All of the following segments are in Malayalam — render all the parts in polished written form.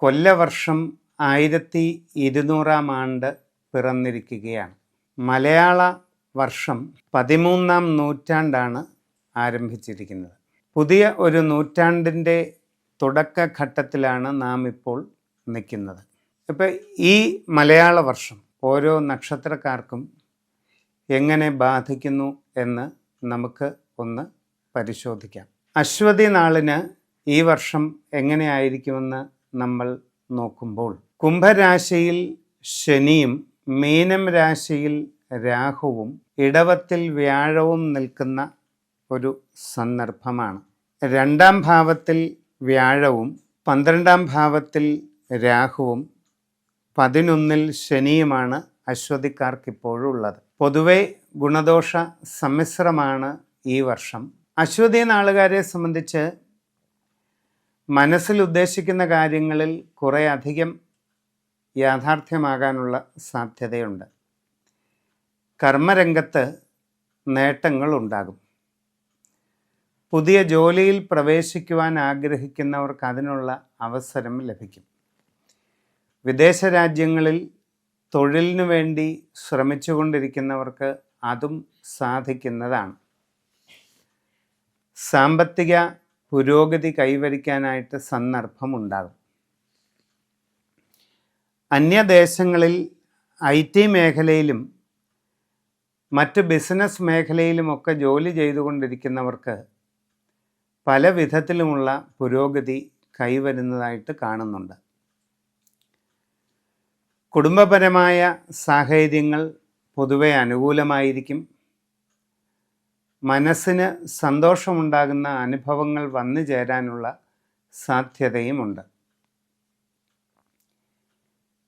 കൊല്ലവർഷം 1200 ആണ്ട് പിറന്നിരിക്കുകയാണ്. മലയാള വർഷം 13-ാം നൂറ്റാണ്ടാണ് ആരംഭിച്ചിരിക്കുന്നത്. പുതിയ ഒരു നൂറ്റാണ്ടിൻ്റെ തുടക്കഘട്ടത്തിലാണ് നാം ഇപ്പോൾ നിൽക്കുന്നത്. ഇപ്പം ഈ മലയാള വർഷം ഓരോ നക്ഷത്രക്കാർക്കും എങ്ങനെ ബാധിക്കുന്നു എന്ന് നമുക്ക് ഒന്ന് പരിശോധിക്കാം. അശ്വതി നാളിന് ഈ വർഷം എങ്ങനെയായിരിക്കുമെന്ന് നമ്മൾ നോക്കുമ്പോൾ, കുംഭരാശിയിൽ ശനിയും മീനം രാശിയിൽ രാഹുവും ഇടവത്തിൽ വ്യാഴവും നിൽക്കുന്ന ഒരു സന്ദർഭമാണ്. 2-ാം ഭാവത്തിൽ വ്യാഴവും 12-ാം ഭാവത്തിൽ രാഹുവും 11-ൽ ശനിയുമാണ് അശ്വതിക്കാർക്കിപ്പോഴും ഉള്ളത്. പൊതുവെ ഗുണദോഷ സമ്മിശ്രമാണ് ഈ വർഷം. അശ്വതി നാളുകാരെ സംബന്ധിച്ച് മനസ്സിൽ ഉദ്ദേശിക്കുന്ന കാര്യങ്ങളിൽ കുറേ അധികം യാഥാർത്ഥ്യമാകാനുള്ള സാധ്യതയുണ്ട്. കർമ്മരംഗത്ത് നേട്ടങ്ങൾ ഉണ്ടാകും. പുതിയ ജോലിയിൽ പ്രവേശിക്കുവാൻ ആഗ്രഹിക്കുന്നവർക്ക് അതിനുള്ള അവസരം ലഭിക്കും. വിദേശ രാജ്യങ്ങളിൽ തൊഴിലിനു വേണ്ടി ശ്രമിച്ചുകൊണ്ടിരിക്കുന്നവർക്ക് അതും സാധിക്കുന്നതാണ്. സാമ്പത്തിക പുരോഗതി കൈവരിക്കാനായിട്ട് സന്ദർഭമുണ്ടാകും. അന്യദേശങ്ങളിൽ IT മേഖലയിലും മറ്റ് ബിസിനസ് മേഖലയിലുമൊക്കെ ജോലി ചെയ്തുകൊണ്ടിരിക്കുന്നവർക്ക് പല വിധത്തിലുമുള്ള പുരോഗതി കൈവരുന്നതായിട്ട് കാണുന്നുണ്ട്. കുടുംബപരമായ സാഹചര്യങ്ങൾ പൊതുവെ അനുകൂലമായിരിക്കും. മനസ്സിന് സന്തോഷമുണ്ടാകുന്ന അനുഭവങ്ങൾ വന്നു ചേരാനുള്ള സാധ്യതയുമുണ്ട്.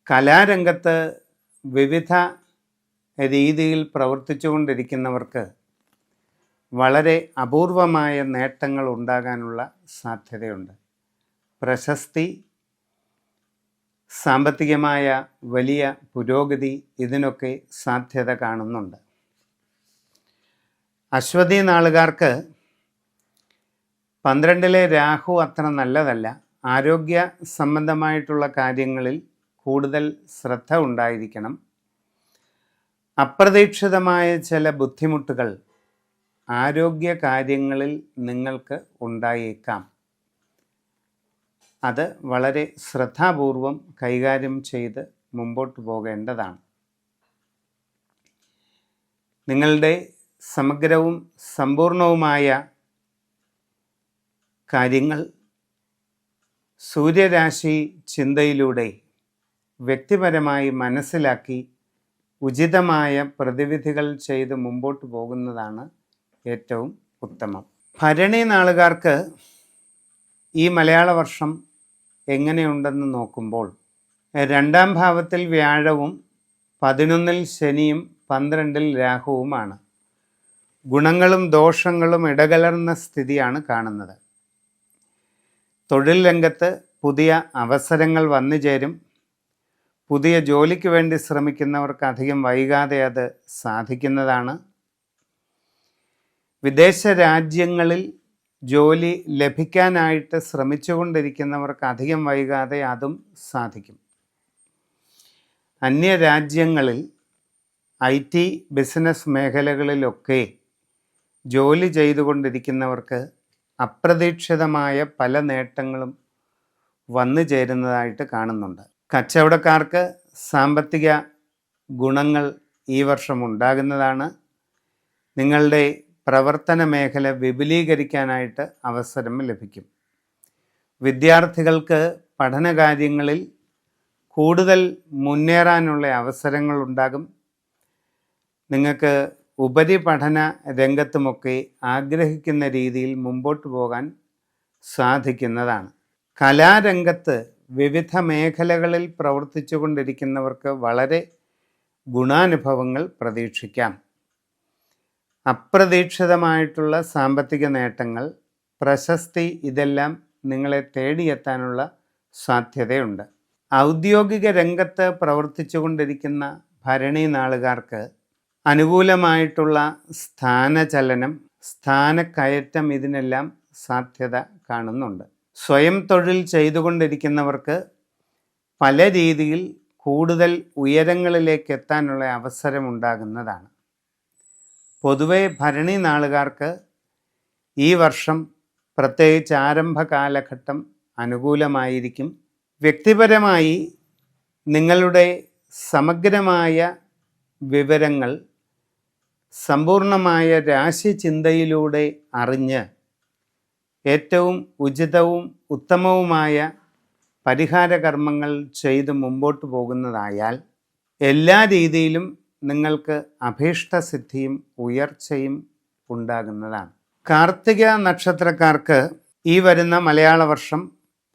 കലാരംഗത്ത് വിവിധ രീതിയിൽ പ്രവർത്തിച്ചുകൊണ്ടിരിക്കുന്നവർക്ക് വളരെ അപൂർവമായ നേട്ടങ്ങൾ ഉണ്ടാകാനുള്ള സാധ്യതയുണ്ട്. പ്രശസ്തി, സാമ്പത്തികമായ വലിയ പുരോഗതി, ഇതിനൊക്കെ സാധ്യത കാണുന്നുണ്ട്. അശ്വതി നാളുകാർക്ക് 12-ലെ രാഹു അത്ര നല്ലതല്ല. ആരോഗ്യ സംബന്ധമായിട്ടുള്ള കാര്യങ്ങളിൽ കൂടുതൽ ശ്രദ്ധ ഉണ്ടായിരിക്കണം. അപ്രതീക്ഷിതമായ ചില ബുദ്ധിമുട്ടുകൾ ആരോഗ്യ കാര്യങ്ങളിൽ നിങ്ങൾക്ക് ഉണ്ടായേക്കാം. അത് വളരെ ശ്രദ്ധാപൂർവം കൈകാര്യം ചെയ്ത് മുമ്പോട്ട് പോകേണ്ടതാണ്. നിങ്ങളുടെ സമഗ്രവും സമ്പൂർണവുമായ കാര്യങ്ങൾ സൂര്യരാശി ചിന്തയിലൂടെ വ്യക്തിപരമായി മനസ്സിലാക്കി ഉചിതമായ പ്രതിവിധികൾ ചെയ്ത് മുമ്പോട്ട് പോകുന്നതാണ് ഏറ്റവും ഉത്തമം. ഭരണി നാളുകാർക്ക് ഈ മലയാള വർഷം എങ്ങനെയുണ്ടെന്ന് നോക്കുമ്പോൾ, 2-ാം ഭാവത്തിൽ വ്യാഴവും 11-ൽ ശനിയും 12-ൽ രാഹുവുമാണ്. ഗുണങ്ങളും ദോഷങ്ങളും ഇടകലർന്ന സ്ഥിതിയാണ് കാണുന്നത്. തൊഴിൽ രംഗത്ത് പുതിയ അവസരങ്ങൾ വന്നു ചേരും. പുതിയ ജോലിക്ക് വേണ്ടി ശ്രമിക്കുന്നവർക്ക് അധികം വൈകാതെ അത് സാധിക്കുന്നതാണ്. വിദേശ രാജ്യങ്ങളിൽ ജോലി ലഭിക്കാനായിട്ട് ശ്രമിച്ചുകൊണ്ടിരിക്കുന്നവർക്ക് അധികം വൈകാതെ അതും സാധിക്കും. അന്യരാജ്യങ്ങളിൽ IT ബിസിനസ് മേഖലകളിലൊക്കെ ജോലി ചെയ്തുകൊണ്ടിരിക്കുന്നവർക്ക് അപ്രതീക്ഷിതമായ പല നേട്ടങ്ങളും വന്നു ചേരുന്നതായിട്ട് കാണുന്നുണ്ട്. കച്ചവടക്കാർക്ക് സാമ്പത്തിക ഗുണങ്ങൾ ഈ വർഷം ഉണ്ടാകുന്നതാണ്. നിങ്ങളുടെ പ്രവർത്തന മേഖല വിപുലീകരിക്കാനായിട്ട് അവസരം ലഭിക്കും. വിദ്യാർത്ഥികൾക്ക് പഠനകാര്യങ്ങളിൽ കൂടുതൽ മുന്നേറാനുള്ള അവസരങ്ങളുണ്ടാകും. നിങ്ങൾക്ക് ഉപരിപഠന രംഗത്തുമൊക്കെ ആഗ്രഹിക്കുന്ന രീതിയിൽ മുമ്പോട്ട് പോകാൻ സാധിക്കുന്നതാണ്. കലാരംഗത്ത് വിവിധ മേഖലകളിൽ പ്രവർത്തിച്ചു കൊണ്ടിരിക്കുന്നവർക്ക് വളരെ ഗുണാനുഭവങ്ങൾ പ്രതീക്ഷിക്കാം. അപ്രതീക്ഷിതമായിട്ടുള്ള സാമ്പത്തിക നേട്ടങ്ങൾ, പ്രശസ്തി, ഇതെല്ലാം നിങ്ങളെ തേടിയെത്താനുള്ള സാധ്യതയുണ്ട്. ഔദ്യോഗിക രംഗത്ത് പ്രവർത്തിച്ചു കൊണ്ടിരിക്കുന്ന ഭരണി നാളുകാർക്ക് അനുകൂലമായിട്ടുള്ള സ്ഥാനചലനം, സ്ഥാനക്കയറ്റം, ഇതിനെല്ലാം സാധ്യത കാണുന്നുണ്ട്. സ്വയം തൊഴിൽ ചെയ്തുകൊണ്ടിരിക്കുന്നവർക്ക് പല രീതിയിൽ കൂടുതൽ ഉയരങ്ങളിലേക്ക് എത്താനുള്ള അവസരമുണ്ടാകുന്നതാണ്. പൊതുവെ ഭരണി നാളുകാർക്ക് ഈ വർഷം പ്രത്യേകിച്ച് ആരംഭ കാലഘട്ടം അനുകൂലമായിരിക്കും. വ്യക്തിപരമായി നിങ്ങളുടെ സമഗ്രമായ വിവരങ്ങൾ സമ്പൂർണമായ രാശിചിന്തയിലൂടെ അറിഞ്ഞ് ഏറ്റവും ഉചിതവും ഉത്തമവുമായ പരിഹാര കർമ്മങ്ങൾ ചെയ്ത് മുമ്പോട്ട് പോകുന്നതായാൽ എല്ലാ രീതിയിലും നിങ്ങൾക്ക് അഭീഷ്ടസിദ്ധിയും ഉയർച്ചയും ഉണ്ടാകുന്നതാണ്. കാർത്തിക നക്ഷത്രക്കാർക്ക് ഈ വരുന്ന മലയാള വർഷം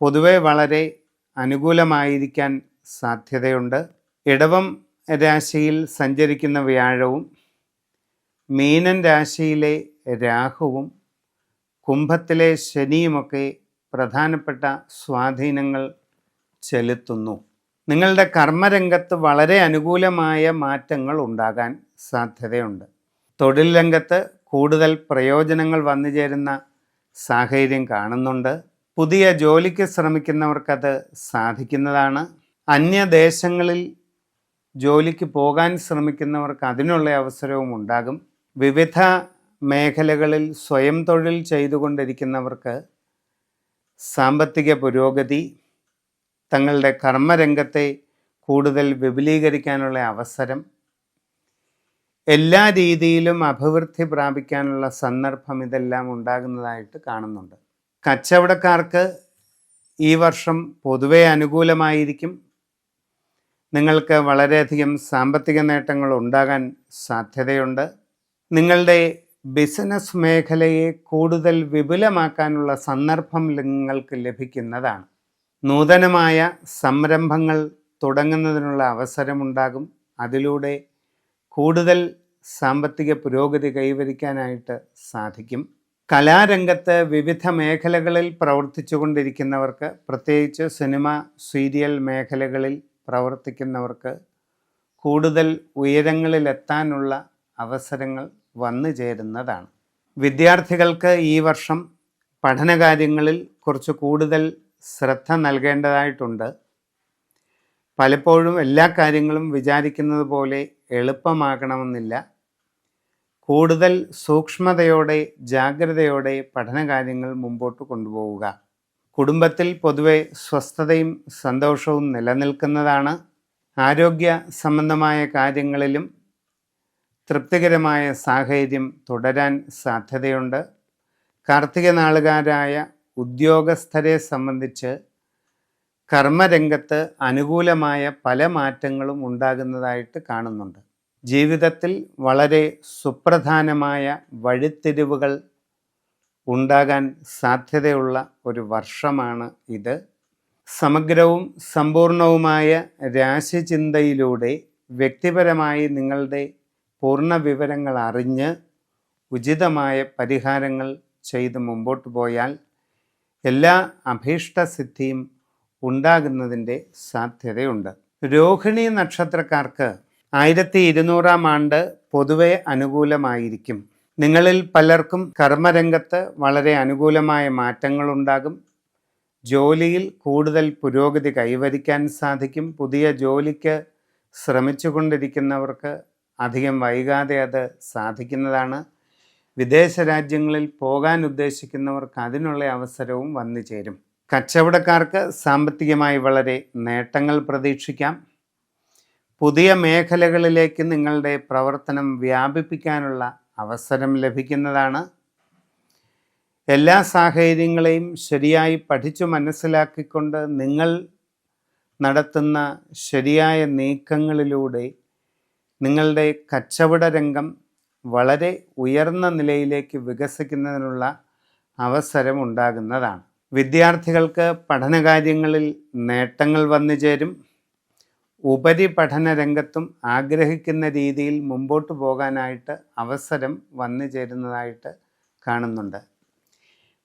പൊതുവെ വളരെ അനുകൂലമായിരിക്കാൻ സാധ്യതയുണ്ട്. ഇടവം രാശിയിൽ സഞ്ചരിക്കുന്ന വ്യാഴവും മീനൻ രാശിയിലെ രാഹുവും കുംഭത്തിലെ ശനിയുമൊക്കെ പ്രധാനപ്പെട്ട സ്വാധീനങ്ങൾ ചെലുത്തുന്നു. നിങ്ങളുടെ കർമ്മരംഗത്ത് വളരെ അനുകൂലമായ മാറ്റങ്ങൾ ഉണ്ടാകാൻ സാധ്യതയുണ്ട്. തൊഴിൽ രംഗത്ത് കൂടുതൽ പ്രയോജനങ്ങൾ വന്നു ചേരുന്ന സാഹചര്യം കാണുന്നുണ്ട്. പുതിയ ജോലിക്ക് ശ്രമിക്കുന്നവർക്കത് സാധിക്കുന്നതാണ്. അന്യദേശങ്ങളിൽ ജോലിക്ക് പോകാൻ ശ്രമിക്കുന്നവർക്ക് അതിനുള്ള അവസരവും ഉണ്ടാകും. വിവിധ മേഖലകളിൽ സ്വയം തൊഴിൽ ചെയ്തുകൊണ്ടിരിക്കുന്നവർക്ക് സാമ്പത്തിക പുരോഗതി, തങ്ങളുടെ കർമ്മരംഗത്തെ കൂടുതൽ വിപുലീകരിക്കാനുള്ള അവസരം, എല്ലാ രീതിയിലും അഭിവൃദ്ധി പ്രാപിക്കാനുള്ള സന്ദർഭം ഇതെല്ലാം ഉണ്ടാകുന്നതായിട്ട് കാണുന്നുണ്ട്. കച്ചവടക്കാർക്ക് ഈ വർഷം പൊതുവെ അനുകൂലമായിരിക്കും. നിങ്ങൾക്ക് വളരെയധികം സാമ്പത്തിക നേട്ടങ്ങൾ ഉണ്ടാകാൻ സാധ്യതയുണ്ട്. നിങ്ങളുടെ ബിസിനസ് മേഖലയെ കൂടുതൽ വിപുലമാക്കാനുള്ള സന്ദർഭം നിങ്ങൾക്ക് ലഭിക്കുന്നതാണ്. നൂതനമായ സംരംഭങ്ങൾ തുടങ്ങുന്നതിനുള്ള അവസരമുണ്ടാകും. അതിലൂടെ കൂടുതൽ സാമ്പത്തിക പുരോഗതി കൈവരിക്കാനായിട്ട് സാധിക്കും. കലാരംഗത്ത് വിവിധ മേഖലകളിൽ പ്രവർത്തിച്ചു കൊണ്ടിരിക്കുന്നവർക്ക്, പ്രത്യേകിച്ച് സിനിമ, സീരിയൽ മേഖലകളിൽ പ്രവർത്തിക്കുന്നവർക്ക് കൂടുതൽ ഉയരങ്ങളിലെത്താനുള്ള അവസരങ്ങൾ വന്നു ചേരുന്നതാണ്. വിദ്യാർത്ഥികൾക്ക് ഈ വർഷം പഠനകാര്യങ്ങളിൽ കുറച്ച് കൂടുതൽ ശ്രദ്ധ നൽകേണ്ടതായിട്ടുണ്ട്. പലപ്പോഴും എല്ലാ കാര്യങ്ങളും വിചാരിക്കുന്നത് പോലെ എളുപ്പമാകണമെന്നില്ല. കൂടുതൽ സൂക്ഷ്മതയോടെ ജാഗ്രതയോടെ പഠനകാര്യങ്ങൾ മുമ്പോട്ട് കൊണ്ടുപോവുക. കുടുംബത്തിൽ പൊതുവെ സ്വസ്ഥതയും സന്തോഷവും നിലനിൽക്കുന്നതാണ്. ആരോഗ്യ സംബന്ധമായ കാര്യങ്ങളിലും തൃപ്തികരമായ സാഹചര്യം തുടരാൻ സാധ്യതയുണ്ട്. കാർത്തിക നാളുകാരായ ഉദ്യോഗസ്ഥരെ സംബന്ധിച്ച് കർമ്മരംഗത്ത് അനുകൂലമായ പല മാറ്റങ്ങളും ഉണ്ടാകുന്നതായിട്ട് കാണുന്നുണ്ട്. ജീവിതത്തിൽ വളരെ സുപ്രധാനമായ വഴിത്തിരിവുകൾ ഉണ്ടാകാൻ സാധ്യതയുള്ള ഒരു വർഷമാണ് ഇത്. സമഗ്രവും സമ്പൂർണവുമായ രാശിചിന്തയിലൂടെ വ്യക്തിപരമായി നിങ്ങളുടെ പൂർണ്ണ വിവരങ്ങൾ അറിഞ്ഞ് ഉചിതമായ പരിഹാരങ്ങൾ ചെയ്ത് മുമ്പോട്ട് പോയാൽ എല്ലാ അഭീഷ്ടസിദ്ധിയും ഉണ്ടാകുന്നതിൻ്റെ സാധ്യതയുണ്ട്. രോഹിണി നക്ഷത്രക്കാർക്ക് 1200 ആണ്ട് പൊതുവെ അനുകൂലമായിരിക്കും. നിങ്ങളിൽ പലർക്കും കർമ്മരംഗത്ത് വളരെ അനുകൂലമായ മാറ്റങ്ങളുണ്ടാകും. ജോലിയിൽ കൂടുതൽ പുരോഗതി കൈവരിക്കാൻ സാധിക്കും. പുതിയ ജോലിക്ക് ശ്രമിച്ചു കൊണ്ടിരിക്കുന്നവർക്ക് അധികം വൈകാതെ അത് സാധിക്കുന്നതാണ്. വിദേശ രാജ്യങ്ങളിൽ പോകാൻ ഉദ്ദേശിക്കുന്നവർക്ക് അതിനുള്ള അവസരവും വന്നു ചേരും. കച്ചവടക്കാർക്ക് സാമ്പത്തികമായി വളരെ നേട്ടങ്ങൾ പ്രതീക്ഷിക്കാം. പുതിയ മേഖലകളിലേക്ക് നിങ്ങളുടെ പ്രവർത്തനം വ്യാപിപ്പിക്കാനുള്ള അവസരം ലഭിക്കുന്നതാണ്. എല്ലാ സാഹചര്യങ്ങളെയും ശരിയായി പഠിച്ചു മനസ്സിലാക്കിക്കൊണ്ട് നിങ്ങൾ നടത്തുന്ന ശരിയായ നീക്കങ്ങളിലൂടെ നിങ്ങളുടെ കച്ചവട രംഗം വളരെ ഉയർന്ന നിലയിലേക്ക് വികസിക്കുന്നതിനുള്ള അവസരം ഉണ്ടാകുന്നതാണ്. വിദ്യാർത്ഥികൾക്ക് പഠനകാര്യങ്ങളിൽ നേട്ടങ്ങൾ വന്നു ചേരും. ഉപരിപഠന രംഗത്തും ആഗ്രഹിക്കുന്ന രീതിയിൽ മുമ്പോട്ട് പോകാനായിട്ട് അവസരം വന്നു ചേരുന്നതായിട്ട് കാണുന്നുണ്ട്.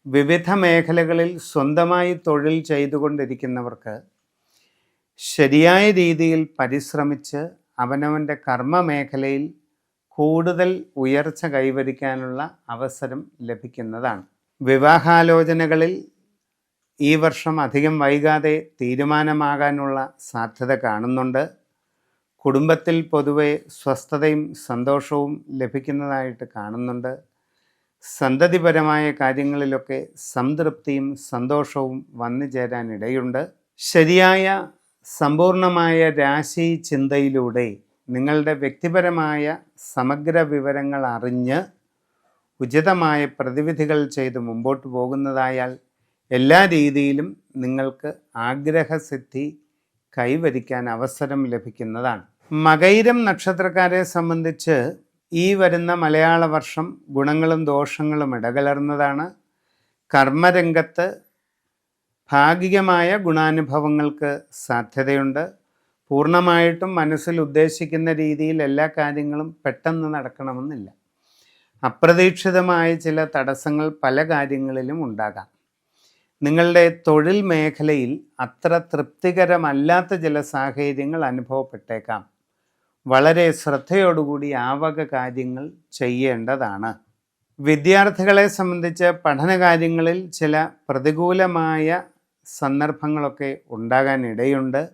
വിവിധ മേഖലകളിൽ സ്വന്തമായി തൊഴിൽ ചെയ്തുകൊണ്ടിരിക്കുന്നവർക്ക് ശരിയായ രീതിയിൽ പരിശ്രമിച്ച് അവനവൻ്റെ കർമ്മ മേഖലയിൽ കൂടുതൽ ഉയർച്ച കൈവരിക്കാനുള്ള അവസരം ലഭിക്കുന്നതാണ്. വിവാഹാലോചനകളിൽ ഈ വർഷം അധികം വൈകാതെ തീരുമാനമാകാനുള്ള സാധ്യത കാണുന്നുണ്ട്. കുടുംബത്തിൽ പൊതുവെ സ്വസ്ഥതയും സന്തോഷവും ലഭിക്കുന്നതായിട്ട് കാണുന്നുണ്ട്. സന്തതിപരമായ കാര്യങ്ങളിലൊക്കെ സംതൃപ്തിയും സന്തോഷവും വന്നു ചേരാനിടയുണ്ട്. ശരിയായ സമ്പൂർണമായ രാശി ചിന്തയിലൂടെ നിങ്ങളുടെ വ്യക്തിപരമായ സമഗ്ര വിവരങ്ങൾ അറിഞ്ഞ് ഉചിതമായ പ്രതിവിധികൾ ചെയ്ത് മുമ്പോട്ട് പോകുന്നതായാൽ എല്ലാ രീതിയിലും നിങ്ങൾക്ക് ആഗ്രഹസിദ്ധി കൈവരിക്കാൻ അവസരം ലഭിക്കുന്നതാണ്. മകയിരം നക്ഷത്രക്കാരെ സംബന്ധിച്ച് ഈ വരുന്ന മലയാള വർഷം ഗുണങ്ങളും ദോഷങ്ങളും ഇടകലർന്നതാണ്. കർമ്മരംഗത്ത് ഭാഗികമായ ഗുണാനുഭവങ്ങൾക്ക് സാധ്യതയുണ്ട്. പൂർണ്ണമായിട്ടും മനസ്സിൽ ഉദ്ദേശിക്കുന്ന രീതിയിൽ എല്ലാ കാര്യങ്ങളും പെട്ടെന്ന് നടക്കണമെന്നില്ല. അപ്രതീക്ഷിതമായ ചില തടസ്സങ്ങൾ പല കാര്യങ്ങളിലും ഉണ്ടാകാം. നിങ്ങളുടെ തൊഴിൽ മേഖലയിൽ അത്ര തൃപ്തികരമല്ലാത്ത ചില സാഹചര്യങ്ങൾ അനുഭവപ്പെട്ടേക്കാം. വളരെ ശ്രദ്ധയോടുകൂടി ആ വക കാര്യങ്ങൾ ചെയ്യേണ്ടതാണ്. വിദ്യാർത്ഥികളെ സംബന്ധിച്ച് പഠനകാര്യങ്ങളിൽ ചില പ്രതികൂലമായ സന്ദർഭങ്ങളൊക്കെ ഉണ്ടാകാനിടയുണ്ട്.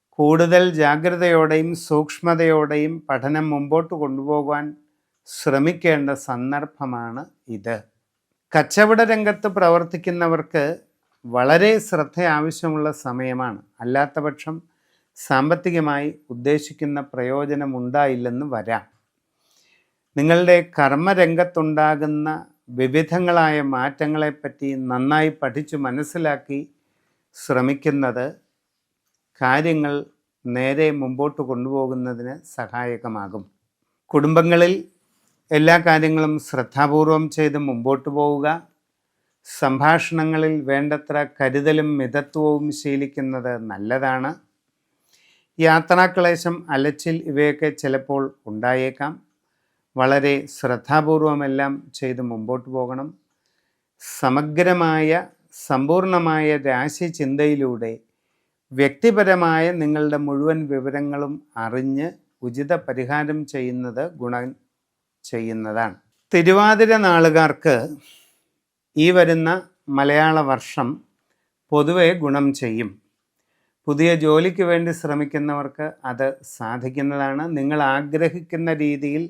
കൂടുതൽ ജാഗ്രതയോടെയും സൂക്ഷ്മതയോടെയും പഠനം മുമ്പോട്ട് കൊണ്ടുപോകാൻ ശ്രമിക്കേണ്ട സന്ദർഭമാണ് ഇത്. കച്ചവട രംഗത്ത് പ്രവർത്തിക്കുന്നവർക്ക് വളരെ ശ്രദ്ധ ആവശ്യമുള്ള സമയമാണ്. അല്ലാത്തപക്ഷം സാമ്പത്തികമായി ഉദ്ദേശിക്കുന്ന പ്രയോജനം ഉണ്ടായില്ലെന്ന് വരാം. നിങ്ങളുടെ കർമ്മരംഗത്തുണ്ടാകുന്ന വിവിധങ്ങളായ മാറ്റങ്ങളെപ്പറ്റി നന്നായി പഠിച്ചു മനസ്സിലാക്കി ശ്രമിക്കുന്നത് കാര്യങ്ങൾ നേരെ മുമ്പോട്ട് കൊണ്ടുപോകുന്നതിന് സഹായകമാകും. കുടുംബങ്ങളിൽ എല്ലാ കാര്യങ്ങളും ശ്രദ്ധാപൂർവം ചെയ്ത് മുമ്പോട്ട് പോവുക. സംഭാഷണങ്ങളിൽ വേണ്ടത്ര കരുതലും മിതത്വവും ശീലിക്കുന്നത് നല്ലതാണ്. യാത്രാക്ലേശം, അലച്ചിൽ ഇവയൊക്കെ ചിലപ്പോൾ ഉണ്ടായേക്കാം. വളരെ ശ്രദ്ധാപൂർവമെല്ലാം ചെയ്ത് മുമ്പോട്ട് പോകണം. സമഗ്രമായ സമ്പൂർണമായ രാശി ചിന്തയിലൂടെ വ്യക്തിപരമായ നിങ്ങളുടെ മുഴുവൻ വിവരങ്ങളും അറിഞ്ഞ് ഉചിത പരിഹാരം ചെയ്യുന്നത് ഗുണം ചെയ്യുന്നതാണ്. തിരുവാതിര നാളുകാർക്ക് ഈ വരുന്ന മലയാള വർഷം പൊതുവെ ഗുണം ചെയ്യും. പുതിയ ജോലിക്ക് വേണ്ടി ശ്രമിക്കുന്നവർക്ക് അത് സാധിക്കുന്നതാണ്. നിങ്ങൾ ആഗ്രഹിക്കുന്ന രീതിയിൽ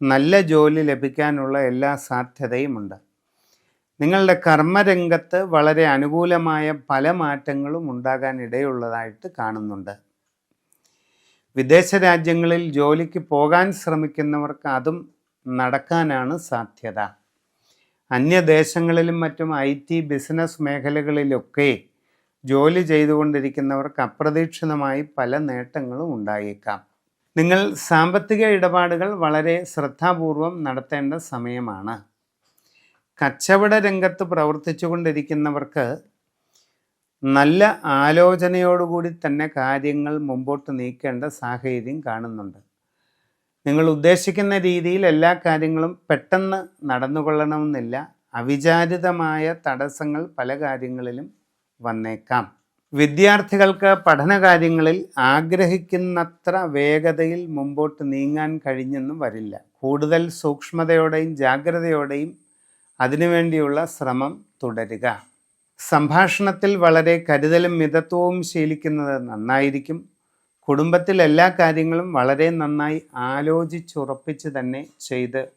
നല്ല ജോലി ലഭിക്കാനുള്ള എല്ലാ സാധ്യതയുമുണ്ട്. നിങ്ങളുടെ കർമ്മരംഗത്ത് വളരെ അനുകൂലമായ പല മാറ്റങ്ങളും ഉണ്ടാകാൻ ഇടയുള്ളതായിട്ട് കാണുന്നുണ്ട്. വിദേശ രാജ്യങ്ങളിൽ ജോലിക്ക് പോകാൻ ശ്രമിക്കുന്നവർക്ക് അതും നടക്കാനാണ് സാധ്യത. അന്യദേശങ്ങളിലും മറ്റും IT ബിസിനസ് മേഖലകളിലൊക്കെ ജോലി ചെയ്തുകൊണ്ടിരിക്കുന്നവർക്ക് അപ്രതീക്ഷിതമായി പല നേട്ടങ്ങളും ഉണ്ടായേക്കാം. നിങ്ങൾ സാമ്പത്തിക ഇടപാടുകൾ വളരെ ശ്രദ്ധാപൂർവം നടത്തേണ്ട സമയമാണ്. കച്ചവട രംഗത്ത് പ്രവർത്തിച്ചു കൊണ്ടിരിക്കുന്നവർക്ക് നല്ല ആലോചനയോടുകൂടി തന്നെ കാര്യങ്ങൾ മുമ്പോട്ട് നീക്കേണ്ട സാഹചര്യം കാണുന്നുണ്ട്. നിങ്ങൾ ഉദ്ദേശിക്കുന്ന രീതിയിൽ എല്ലാ കാര്യങ്ങളും പെട്ടെന്ന് നടന്നുകൊള്ളണമെന്നില്ല. അവിചാരിതമായ തടസ്സങ്ങൾ പല കാര്യങ്ങളിലും വന്നേക്കാം. വിദ്യാർത്ഥികൾക്ക് പഠനകാര്യങ്ങളിൽ ആഗ്രഹിക്കുന്നത്ര വേഗതയിൽ മുമ്പോട്ട് നീങ്ങാൻ കഴിഞ്ഞെന്നും വരില്ല. കൂടുതൽ സൂക്ഷ്മതയോടെയും ജാഗ്രതയോടെയും അതിനുവേണ്ടിയുള്ള ശ്രമം തുടരുക. സംഭാഷണത്തിൽ വളരെ കരുതലും മിതത്വവും ശീലിക്കുന്നത് നന്നായിരിക്കും. കുടുംബത്തിൽ എല്ലാ കാര്യങ്ങളും വളരെ നന്നായി ആലോചിച്ചുറപ്പിച്ച് തന്നെ ചെയ്ത്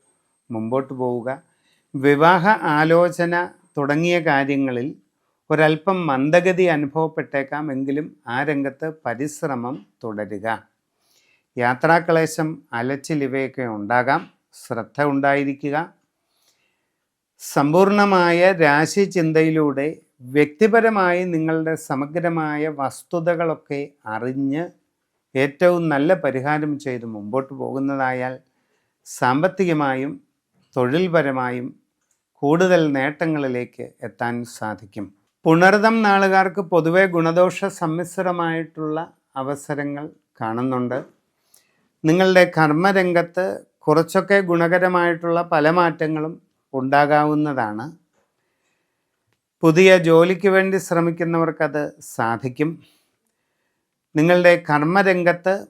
മുമ്പോട്ട് പോവുക. വിവാഹ ആലോചന തുടങ്ങിയ കാര്യങ്ങളിൽ ഒരല്പം മന്ദഗതി അനുഭവപ്പെട്ടേക്കാം. എങ്കിലും ആ രംഗത്ത് പരിശ്രമം തുടരുക. യാത്രാക്ലേശം, അലച്ചിൽ ഇവയൊക്കെ ഉണ്ടാകാം. ശ്രദ്ധ ഉണ്ടായിരിക്കുക. സമ്പൂർണമായ രാശി ചിന്തയിലൂടെ വ്യക്തിപരമായി നിങ്ങളുടെ സമഗ്രമായ വസ്തുതകളൊക്കെ അറിഞ്ഞ് ഏറ്റവും നല്ല പരിഹാരം ചെയ്ത് മുമ്പോട്ട് പോകുന്നതായാൽ സാമ്പത്തികമായും തൊഴിൽപരമായും കൂടുതൽ നേട്ടങ്ങളിലേക്ക് എത്താൻ സാധിക്കും. പുണർതം നാളുകാർക്ക് പൊതുവെ ഗുണദോഷ സമ്മിശ്രമായിട്ടുള്ള അവസരങ്ങൾ കാണുന്നുണ്ട്. നിങ്ങളുടെ കർമ്മരംഗത്ത് കുറച്ചൊക്കെ ഗുണകരമായിട്ടുള്ള പല മാറ്റങ്ങളും ഉണ്ടാകാവുന്നതാണ്. പുതിയ ജോലിക്ക് വേണ്ടി ശ്രമിക്കുന്നവർക്കത് സാധിക്കും. നിങ്ങളുടെ കർമ്മരംഗത്ത്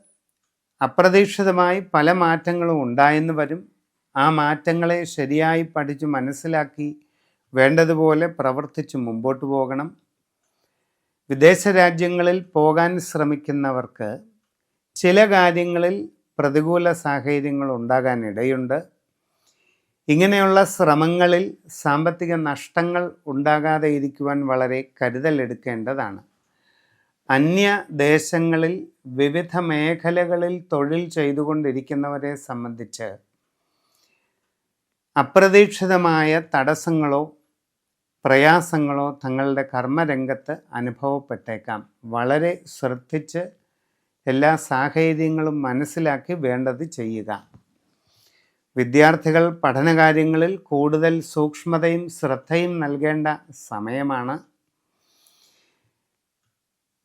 അപ്രതീക്ഷിതമായി പല മാറ്റങ്ങളും ഉണ്ടായെന്ന് വരും. ആ മാറ്റങ്ങളെ ശരിയായി പഠിച്ചു മനസ്സിലാക്കി വേണ്ടതുപോലെ പ്രവർത്തിച്ച് മുമ്പോട്ട് പോകണം. വിദേശ രാജ്യങ്ങളിൽ പോകാൻ ശ്രമിക്കുന്നവർക്ക് ചില കാര്യങ്ങളിൽ പ്രതികൂല സാഹചര്യങ്ങൾ ഉണ്ടാകാൻ ഇടയുണ്ട്. ഇങ്ങനെയുള്ള ശ്രമങ്ങളിൽ സാമ്പത്തിക നഷ്ടങ്ങൾ ഉണ്ടാകാതെ ഇരിക്കുവാൻ വളരെ കരുതലെടുക്കേണ്ടതാണ്. അന്യദേശങ്ങളിൽ വിവിധ മേഖലകളിൽ തൊഴിൽ ചെയ്തുകൊണ്ടിരിക്കുന്നവരെ സംബന്ധിച്ച് അപ്രതീക്ഷിതമായ തടസ്സങ്ങളോ പ്രയാസങ്ങളോ തങ്ങളുടെ കർമ്മരംഗത്ത് അനുഭവപ്പെട്ടേക്കാം. വളരെ ശ്രദ്ധിച്ച് എല്ലാ സാഹചര്യങ്ങളും മനസ്സിലാക്കി വേണ്ടത് ചെയ്യുക. വിദ്യാർത്ഥികൾ പഠനകാര്യങ്ങളിൽ കൂടുതൽ സൂക്ഷ്മതയും ശ്രദ്ധയും നൽകേണ്ട സമയമാണ്.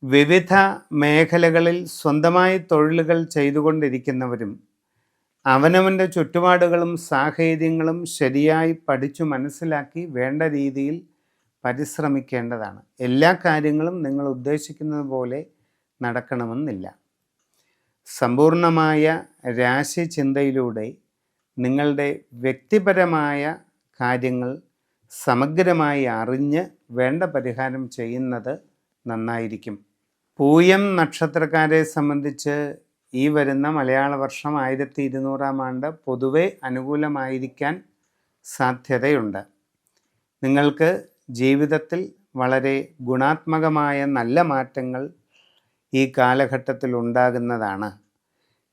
വിവിധ മേഖലകളിൽ സ്വന്തമായി തൊഴിലുകൾ ചെയ്തുകൊണ്ടിരിക്കുന്നവരും അവനവൻ്റെ ചുറ്റുപാടുകളും സാഹചര്യങ്ങളും ശരിയായി പഠിച്ചു മനസ്സിലാക്കി വേണ്ട രീതിയിൽ പരിശ്രമിക്കേണ്ടതാണ്. എല്ലാ കാര്യങ്ങളും നിങ്ങൾ ഉദ്ദേശിക്കുന്നത് പോലെ നടക്കണമെന്നില്ല. സമ്പൂർണമായ രാശി ചിന്തയിലൂടെ നിങ്ങളുടെ വ്യക്തിപരമായ കാര്യങ്ങൾ സമഗ്രമായി അറിഞ്ഞ് വേണ്ട പരിഹാരം ചെയ്യുന്നത് നന്നായിരിക്കും. പൂയം നക്ഷത്രക്കാരെ സംബന്ധിച്ച് ഈ വരുന്ന മലയാള വർഷം 1200 ആണ്ട് പൊതുവെ അനുകൂലമായിരിക്കാൻ സാധ്യതയുണ്ട്. നിങ്ങൾക്ക് ജീവിതത്തിൽ വളരെ ഗുണാത്മകമായ നല്ല മാറ്റങ്ങൾ ഈ കാലഘട്ടത്തിൽ ഉണ്ടാകുന്നതാണ്.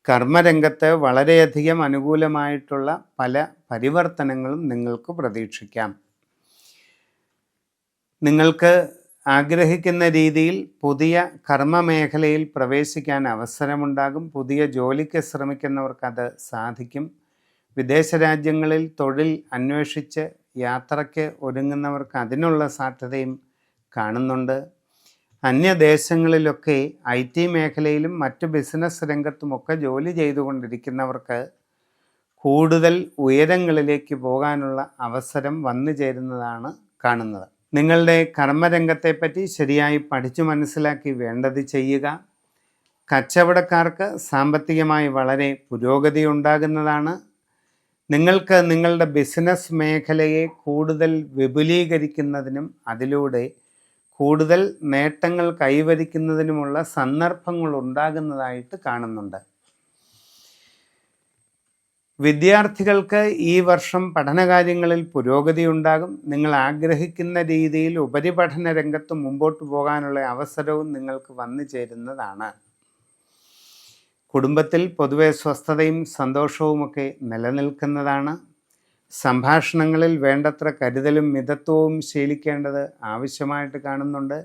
കർമ്മരംഗത്ത് വളരെയധികം അനുകൂലമായിട്ടുള്ള പല പരിവർത്തനങ്ങളും നിങ്ങൾക്ക് പ്രതീക്ഷിക്കാം. നിങ്ങൾക്ക് ആഗ്രഹിക്കുന്ന രീതിയിൽ പുതിയ കർമ്മമേഖലയിൽ പ്രവേശിക്കാൻ അവസരമുണ്ടാകും. പുതിയ ജോലിക്ക് ശ്രമിക്കുന്നവർക്കത് സാധിക്കും. വിദേശ രാജ്യങ്ങളിൽ തൊഴിൽ അന്വേഷിച്ച് യാത്രയ്ക്ക് ഒരുങ്ങുന്നവർക്ക് അതിനുള്ള സാധ്യതയും കാണുന്നുണ്ട്. അന്യദേശങ്ങളിലൊക്കെ IT മേഖലയിലും മറ്റ് ബിസിനസ് രംഗത്തുമൊക്കെ ജോലി ചെയ്തുകൊണ്ടിരിക്കുന്നവർക്ക് കൂടുതൽ ഉയരങ്ങളിലേക്ക് പോകാനുള്ള അവസരം വന്നു ചേരുന്നതാണ് കാണുന്നത്. നിങ്ങളുടെ കർമ്മരംഗത്തെപ്പറ്റി ശരിയായി പഠിച്ചു മനസ്സിലാക്കി വേണ്ടത് ചെയ്യുക. കച്ചവടക്കാർക്ക് സാമ്പത്തികമായി വളരെ പുരോഗതി ഉണ്ടാകുന്നതാണ്. നിങ്ങൾക്ക് നിങ്ങളുടെ ബിസിനസ് മേഖലയെ കൂടുതൽ വിപുലീകരിക്കുന്നതിനും അതിലൂടെ കൂടുതൽ നേട്ടങ്ങൾ കൈവരിക്കുന്നതിനുമുള്ള സന്ദർഭങ്ങൾ ഉണ്ടാകുന്നതായിട്ട് കാണുന്നുണ്ട്. വിദ്യാർത്ഥികൾക്ക് ഈ വർഷം പഠനകാര്യങ്ങളിൽ പുരോഗതി ഉണ്ടാകും. നിങ്ങൾ ആഗ്രഹിക്കുന്ന രീതിയിൽ ഉപരിപഠന രംഗത്ത് മുമ്പോട്ട് പോകാനുള്ള അവസരവും നിങ്ങൾക്ക് വന്നു ചേരുന്നതാണ്. കുടുംബത്തിൽ പൊതുവെ സ്വസ്ഥതയും സന്തോഷവുമൊക്കെ നിലനിൽക്കുന്നതാണ്. സംഭാഷണങ്ങളിൽ വേണ്ടത്ര കരുതലും മിതത്വവും ശീലിക്കേണ്ടത് ആവശ്യമായിട്ട് കാണുന്നുണ്ട്.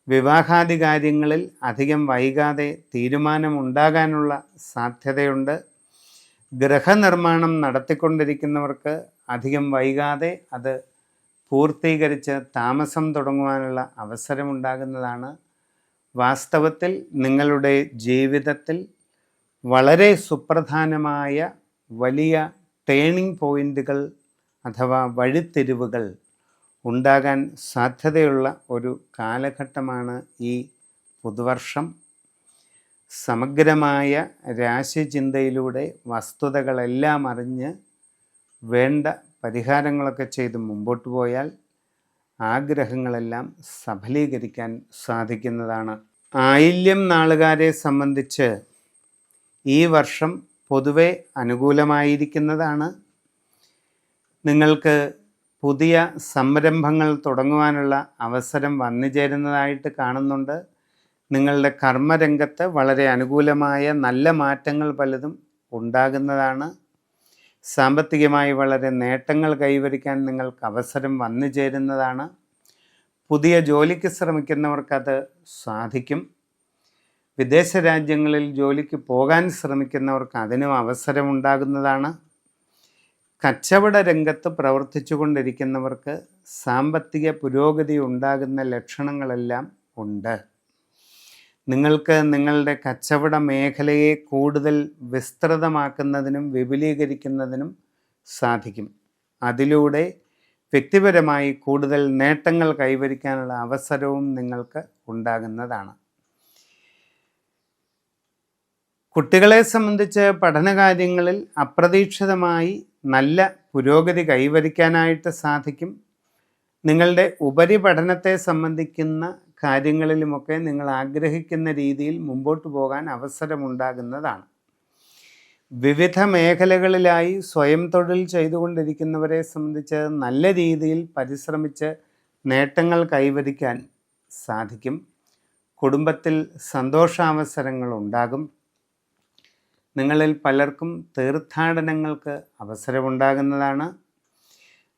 വിവാഹാദി കാര്യങ്ങളിൽ അധികം വൈകാതെ തീരുമാനമുണ്ടാകാനുള്ള സാധ്യതയുണ്ട്. ഗൃഹനിർമ്മാണം നടത്തിക്കൊണ്ടിരിക്കുന്നവർക്ക് അധികം വൈകാതെ അത് പൂർത്തീകരിച്ച് താമസം തുടങ്ങുവാനുള്ള അവസരമുണ്ടാകുന്നതാണ്. വാസ്തവത്തിൽ നിങ്ങളുടെ ജീവിതത്തിൽ വളരെ സുപ്രധാനമായ വലിയ ടേണിംഗ് പോയിൻ്റുകൾ അഥവാ വഴിത്തിരിവുകൾ ഉണ്ടാകാൻ സാധ്യതയുള്ള ഒരു കാലഘട്ടമാണ് ഈ പുതുവർഷം. സമഗ്രമായ രാശിചിന്തയിലൂടെ വസ്തുതകളെല്ലാം അറിഞ്ഞ് വേണ്ട പരിഹാരങ്ങളൊക്കെ ചെയ്ത് മുമ്പോട്ട് പോയാൽ ആഗ്രഹങ്ങളെല്ലാം സഫലീകരിക്കാൻ സാധിക്കുന്നതാണ്. ആയില്യം നാളുകാരെ സംബന്ധിച്ച് ഈ വർഷം പൊതുവെ അനുകൂലമായിരിക്കുന്നതാണ്. നിങ്ങൾക്ക് പുതിയ സംരംഭങ്ങൾ തുടങ്ങുവാനുള്ള അവസരം വന്നു ചേരുന്നതായിട്ട് കാണുന്നുണ്ട്. നിങ്ങളുടെ കർമ്മരംഗത്ത് വളരെ അനുകൂലമായ നല്ല മാറ്റങ്ങൾ പലതും ഉണ്ടാകുന്നതാണ്. സാമ്പത്തികമായി വളരെ നേട്ടങ്ങൾ കൈവരിക്കാൻ നിങ്ങൾക്ക് അവസരം വന്നു ചേരുന്നതാണ്. പുതിയ ജോലിക്ക് ശ്രമിക്കുന്നവർക്കത് സാധിക്കും. വിദേശ രാജ്യങ്ങളിൽ ജോലിക്ക് പോകാൻ ശ്രമിക്കുന്നവർക്ക് അതിനും അവസരമുണ്ടാകുന്നതാണ്. കച്ചവട രംഗത്ത് പ്രവർത്തിച്ചു കൊണ്ടിരിക്കുന്നവർക്ക് സാമ്പത്തിക പുരോഗതി ഉണ്ടാകുന്ന ലക്ഷണങ്ങളെല്ലാം ഉണ്ട്. നിങ്ങൾക്ക് നിങ്ങളുടെ കച്ചവട മേഖലയെ കൂടുതൽ വിസ്തൃതമാക്കുന്നതിനും വിപുലീകരിക്കുന്നതിനും സാധിക്കും. അതിലൂടെ വ്യക്തിപരമായി കൂടുതൽ നേട്ടങ്ങൾ കൈവരിക്കാനുള്ള അവസരവും നിങ്ങൾക്ക് ഉണ്ടാകുന്നതാണ്. കുട്ടികളെ സംബന്ധിച്ച് പഠനകാര്യങ്ങളിൽ അപ്രതീക്ഷിതമായി നല്ല പുരോഗതി കൈവരിക്കാനായിട്ട് സാധിക്കും. നിങ്ങളുടെ ഉപരിപഠനത്തെ സംബന്ധിക്കുന്ന കാര്യങ്ങളിലുമൊക്കെ നിങ്ങൾ ആഗ്രഹിക്കുന്ന രീതിയിൽ മുമ്പോട്ട് പോകാൻ അവസരമുണ്ടാകുന്നതാണ്. വിവിധ മേഖലകളിലായി സ്വയം തൊഴിൽ ചെയ്തുകൊണ്ടിരിക്കുന്നവരെ സംബന്ധിച്ച് നല്ല രീതിയിൽ പരിശ്രമിച്ച് നേട്ടങ്ങൾ കൈവരിക്കാൻ സാധിക്കും. കുടുംബത്തിൽ സന്തോഷാവസരങ്ങൾ ഉണ്ടാകും. നിങ്ങളിൽ പലർക്കും തീർത്ഥാടനങ്ങൾക്ക് അവസരമുണ്ടാകുന്നതാണ്.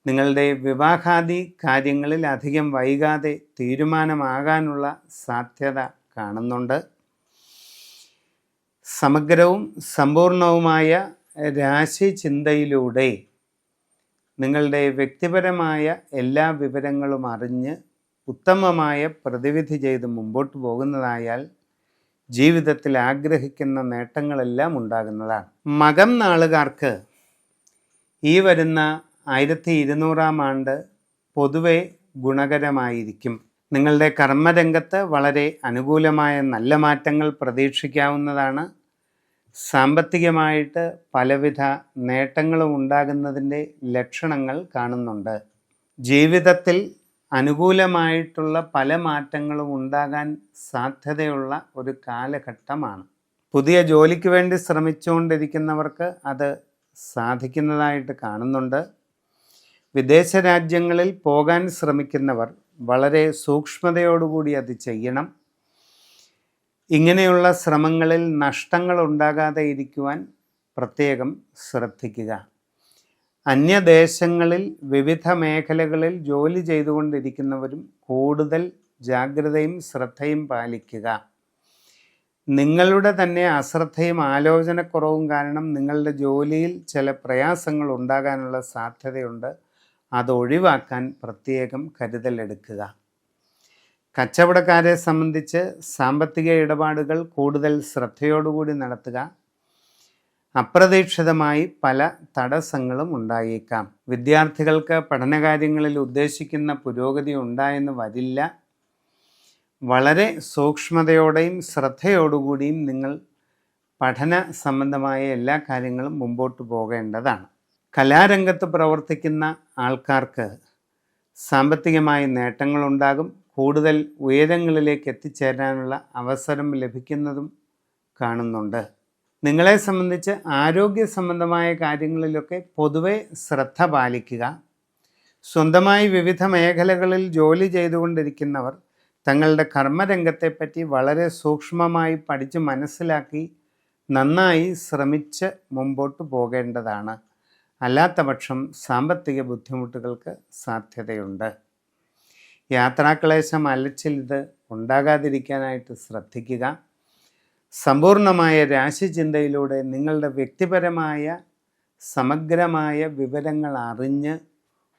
നിങ്ങളുടെ വിവാഹാദി കാര്യങ്ങളിൽ അധികം വൈകാതെ തീരുമാനമാകാനുള്ള സാധ്യത കാണുന്നുണ്ട്. സമഗ്രവും സമ്പൂർണവുമായ രാശി ചിന്തയിലൂടെ നിങ്ങളുടെ വ്യക്തിപരമായ എല്ലാ വിവരങ്ങളും അറിഞ്ഞ് ഉത്തമമായ പ്രതിവിധി ചെയ്ത് മുമ്പോട്ട് പോകുന്നതായാൽ ജീവിതത്തിൽ ആഗ്രഹിക്കുന്ന നേട്ടങ്ങളെല്ലാം ഉണ്ടാകുന്നതാണ്. മകം നാളുകാർക്ക് ഈ വരുന്ന 1200-ാം ആണ്ട് പൊതുവെ ഗുണകരമായിരിക്കും. നിങ്ങളുടെ കർമ്മരംഗത്ത് വളരെ അനുകൂലമായ നല്ല മാറ്റങ്ങൾ പ്രതീക്ഷിക്കാവുന്നതാണ്. സാമ്പത്തികമായിട്ട് പലവിധ നേട്ടങ്ങളും ഉണ്ടാകുന്നതിൻ്റെ ലക്ഷണങ്ങൾ കാണുന്നുണ്ട്. ജീവിതത്തിൽ അനുകൂലമായിട്ടുള്ള പല മാറ്റങ്ങളും ഉണ്ടാകാൻ സാധ്യതയുള്ള ഒരു കാലഘട്ടമാണ്. പുതിയ ജോലിക്ക് വേണ്ടി ശ്രമിച്ചുകൊണ്ടിരിക്കുന്നവർക്ക് അത് സാധിക്കുന്നതായിട്ട് കാണുന്നുണ്ട്. വിദേശ രാജ്യങ്ങളിൽ പോകാൻ ശ്രമിക്കുന്നവർ വളരെ സൂക്ഷ്മതയോടുകൂടി അത് ചെയ്യണം. ഇങ്ങനെയുള്ള ശ്രമങ്ങളിൽ നഷ്ടങ്ങൾ ഉണ്ടാകാതെ ഇരിക്കുവാൻ പ്രത്യേകം ശ്രദ്ധിക്കുക. അന്യദേശങ്ങളിൽ വിവിധ മേഖലകളിൽ ജോലി ചെയ്തുകൊണ്ടിരിക്കുന്നവരും കൂടുതൽ ജാഗ്രതയും ശ്രദ്ധയും പാലിക്കുക. നിങ്ങളുടെ തന്നെ അശ്രദ്ധയും ആലോചനക്കുറവും കാരണം നിങ്ങളുടെ ജോലിയിൽ ചില പ്രയാസങ്ങൾ ഉണ്ടാകാനുള്ള സാധ്യതയുണ്ട്. അത് ഒഴിവാക്കാൻ പ്രത്യേകം കരുതലെടുക്കുക. കച്ചവടക്കാരെ സംബന്ധിച്ച് സാമ്പത്തിക ഇടപാടുകൾ കൂടുതൽ ശ്രദ്ധയോടുകൂടി നടത്തുക. അപ്രതീക്ഷിതമായി പല തടസ്സങ്ങളും ഉണ്ടായേക്കാം. വിദ്യാർത്ഥികൾക്ക് പഠനകാര്യങ്ങളിൽ ഉദ്ദേശിക്കുന്ന പുരോഗതി ഉണ്ടായെന്ന് വരില്ല. വളരെ സൂക്ഷ്മതയോടെയും ശ്രദ്ധയോടുകൂടിയും നിങ്ങൾ പഠന സംബന്ധമായ എല്ലാ കാര്യങ്ങളും മുമ്പോട്ട് പോകേണ്ടതാണ്. കലാരംഗത്ത് പ്രവർത്തിക്കുന്ന ആൾക്കാർക്ക് സാമ്പത്തികമായി നേട്ടങ്ങളുണ്ടാകും. കൂടുതൽ ഉയരങ്ങളിലേക്ക് എത്തിച്ചേരാനുള്ള അവസരം ലഭിക്കുന്നതും കാണുന്നുണ്ട്. നിങ്ങളെ സംബന്ധിച്ച് ആരോഗ്യ സംബന്ധമായ കാര്യങ്ങളിലൊക്കെ പൊതുവെ ശ്രദ്ധ പാലിക്കുക. സ്വന്തമായി വിവിധ മേഖലകളിൽ ജോലി ചെയ്തുകൊണ്ടിരിക്കുന്നവർ തങ്ങളുടെ കർമ്മരംഗത്തെപ്പറ്റി വളരെ സൂക്ഷ്മമായി പഠിച്ച് മനസ്സിലാക്കി നന്നായി ശ്രമിച്ച് മുമ്പോട്ട് പോകേണ്ടതാണ്. അല്ലാത്ത പക്ഷം സാമ്പത്തിക ബുദ്ധിമുട്ടുകൾക്ക് സാധ്യതയുണ്ട്. യാത്രാക്ലേശം അലച്ചിൽ ഇത് ഉണ്ടാകാതിരിക്കാനായിട്ട് ശ്രദ്ധിക്കുക. സമ്പൂർണമായ രാശിചിന്തയിലൂടെ നിങ്ങളുടെ വ്യക്തിപരമായ സമഗ്രമായ വിവരങ്ങൾ അറിഞ്ഞ്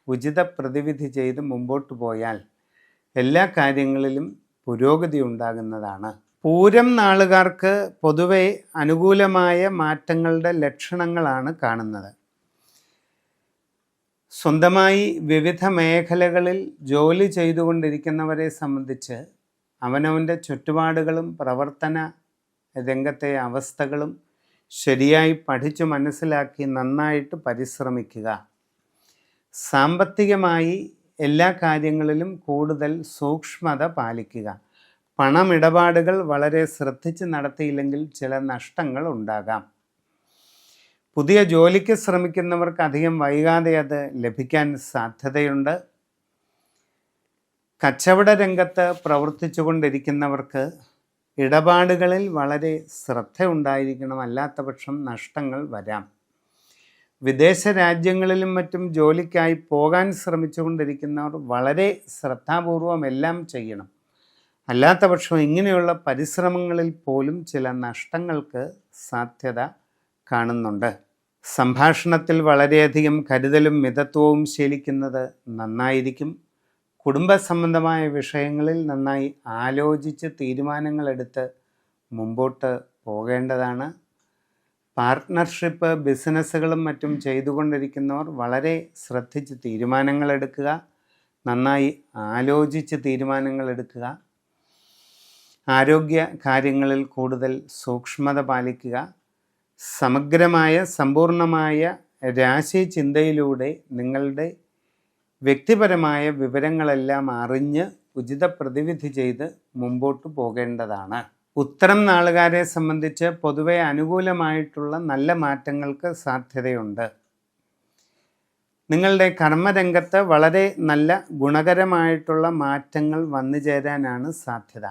ഉചിത പ്രതിവിധി ചെയ്ത് മുമ്പോട്ട് പോയാൽ എല്ലാ കാര്യങ്ങളിലും പുരോഗതി ഉണ്ടാകുന്നതാണ്. പൂരം നാളുകാർക്ക് പൊതുവെ അനുകൂലമായ മാറ്റങ്ങളുടെ ലക്ഷണങ്ങളാണ് കാണുന്നത്. സ്വന്തമായി വിവിധ മേഖലകളിൽ ജോലി ചെയ്തുകൊണ്ടിരിക്കുന്നവരെ സംബന്ധിച്ച് അവനവൻ്റെ ചുറ്റുപാടുകളും പ്രവർത്തന രംഗത്തെ അവസ്ഥകളും ശരിയായി പഠിച്ചു മനസ്സിലാക്കി നന്നായിട്ട് പരിശ്രമിക്കുക. സാമ്പത്തികമായി എല്ലാ കാര്യങ്ങളിലും കൂടുതൽ സൂക്ഷ്മത പാലിക്കുക. പണമിടപാടുകൾ വളരെ ശ്രദ്ധിച്ച് നടത്തിയില്ലെങ്കിൽ ചില നഷ്ടങ്ങൾ ഉണ്ടാകാം. പുതിയ ജോലിക്ക് ശ്രമിക്കുന്നവർക്ക് അധികം വൈകാതെ അത് ലഭിക്കാൻ സാധ്യതയുണ്ട്. കച്ചവട രംഗത്ത് പ്രവർത്തിച്ചു കൊണ്ടിരിക്കുന്നവർക്ക് ഇടപാടുകളിൽ വളരെ ശ്രദ്ധ ഉണ്ടായിരിക്കണം. അല്ലാത്ത പക്ഷം നഷ്ടങ്ങൾ വരാം. വിദേശ രാജ്യങ്ങളിലും മറ്റും ജോലിക്കായി പോകാൻ ശ്രമിച്ചു കൊണ്ടിരിക്കുന്നവർ വളരെ ശ്രദ്ധാപൂർവം എല്ലാം ചെയ്യണം. അല്ലാത്ത പക്ഷം ഇങ്ങനെയുള്ള പരിശ്രമങ്ങളിൽ പോലും ചില നഷ്ടങ്ങൾക്ക് സാധ്യത കാണുന്നുണ്ട്. സംഭാഷണത്തിൽ വളരെയധികം കരുതലും മിതത്വവും ശീലിക്കുന്നത് നന്നായിരിക്കും. കുടുംബ സംബന്ധമായ വിഷയങ്ങളിൽ നന്നായി ആലോചിച്ച് തീരുമാനങ്ങളെടുത്ത് മുമ്പോട്ട് പോകേണ്ടതാണ്. പാർട്ട്ണർഷിപ്പ് ബിസിനസ്സുകളും മറ്റും ചെയ്തുകൊണ്ടിരിക്കുന്നവർ വളരെ ശ്രദ്ധിച്ച് തീരുമാനങ്ങളെടുക്കുക. നന്നായി ആലോചിച്ച് തീരുമാനങ്ങളെടുക്കുക. ആരോഗ്യ കാര്യങ്ങളിൽ കൂടുതൽ സൂക്ഷ്മത പാലിക്കുക. സമഗ്രമായ സമ്പൂർണമായ രാശി ചിന്തയിലൂടെ നിങ്ങളുടെ വ്യക്തിപരമായ വിവരങ്ങളെല്ലാം അറിഞ്ഞ് ഉചിത പ്രതിവിധി ചെയ്ത് മുമ്പോട്ട് പോകേണ്ടതാണ്. ഉത്തരം നാളുകാരെ സംബന്ധിച്ച് പൊതുവെ അനുകൂലമായിട്ടുള്ള നല്ല മാറ്റങ്ങൾക്ക് സാധ്യതയുണ്ട്. നിങ്ങളുടെ കർമ്മരംഗത്ത് വളരെ നല്ല ഗുണകരമായിട്ടുള്ള മാറ്റങ്ങൾ വന്നു ചേരാനാണ് സാധ്യത.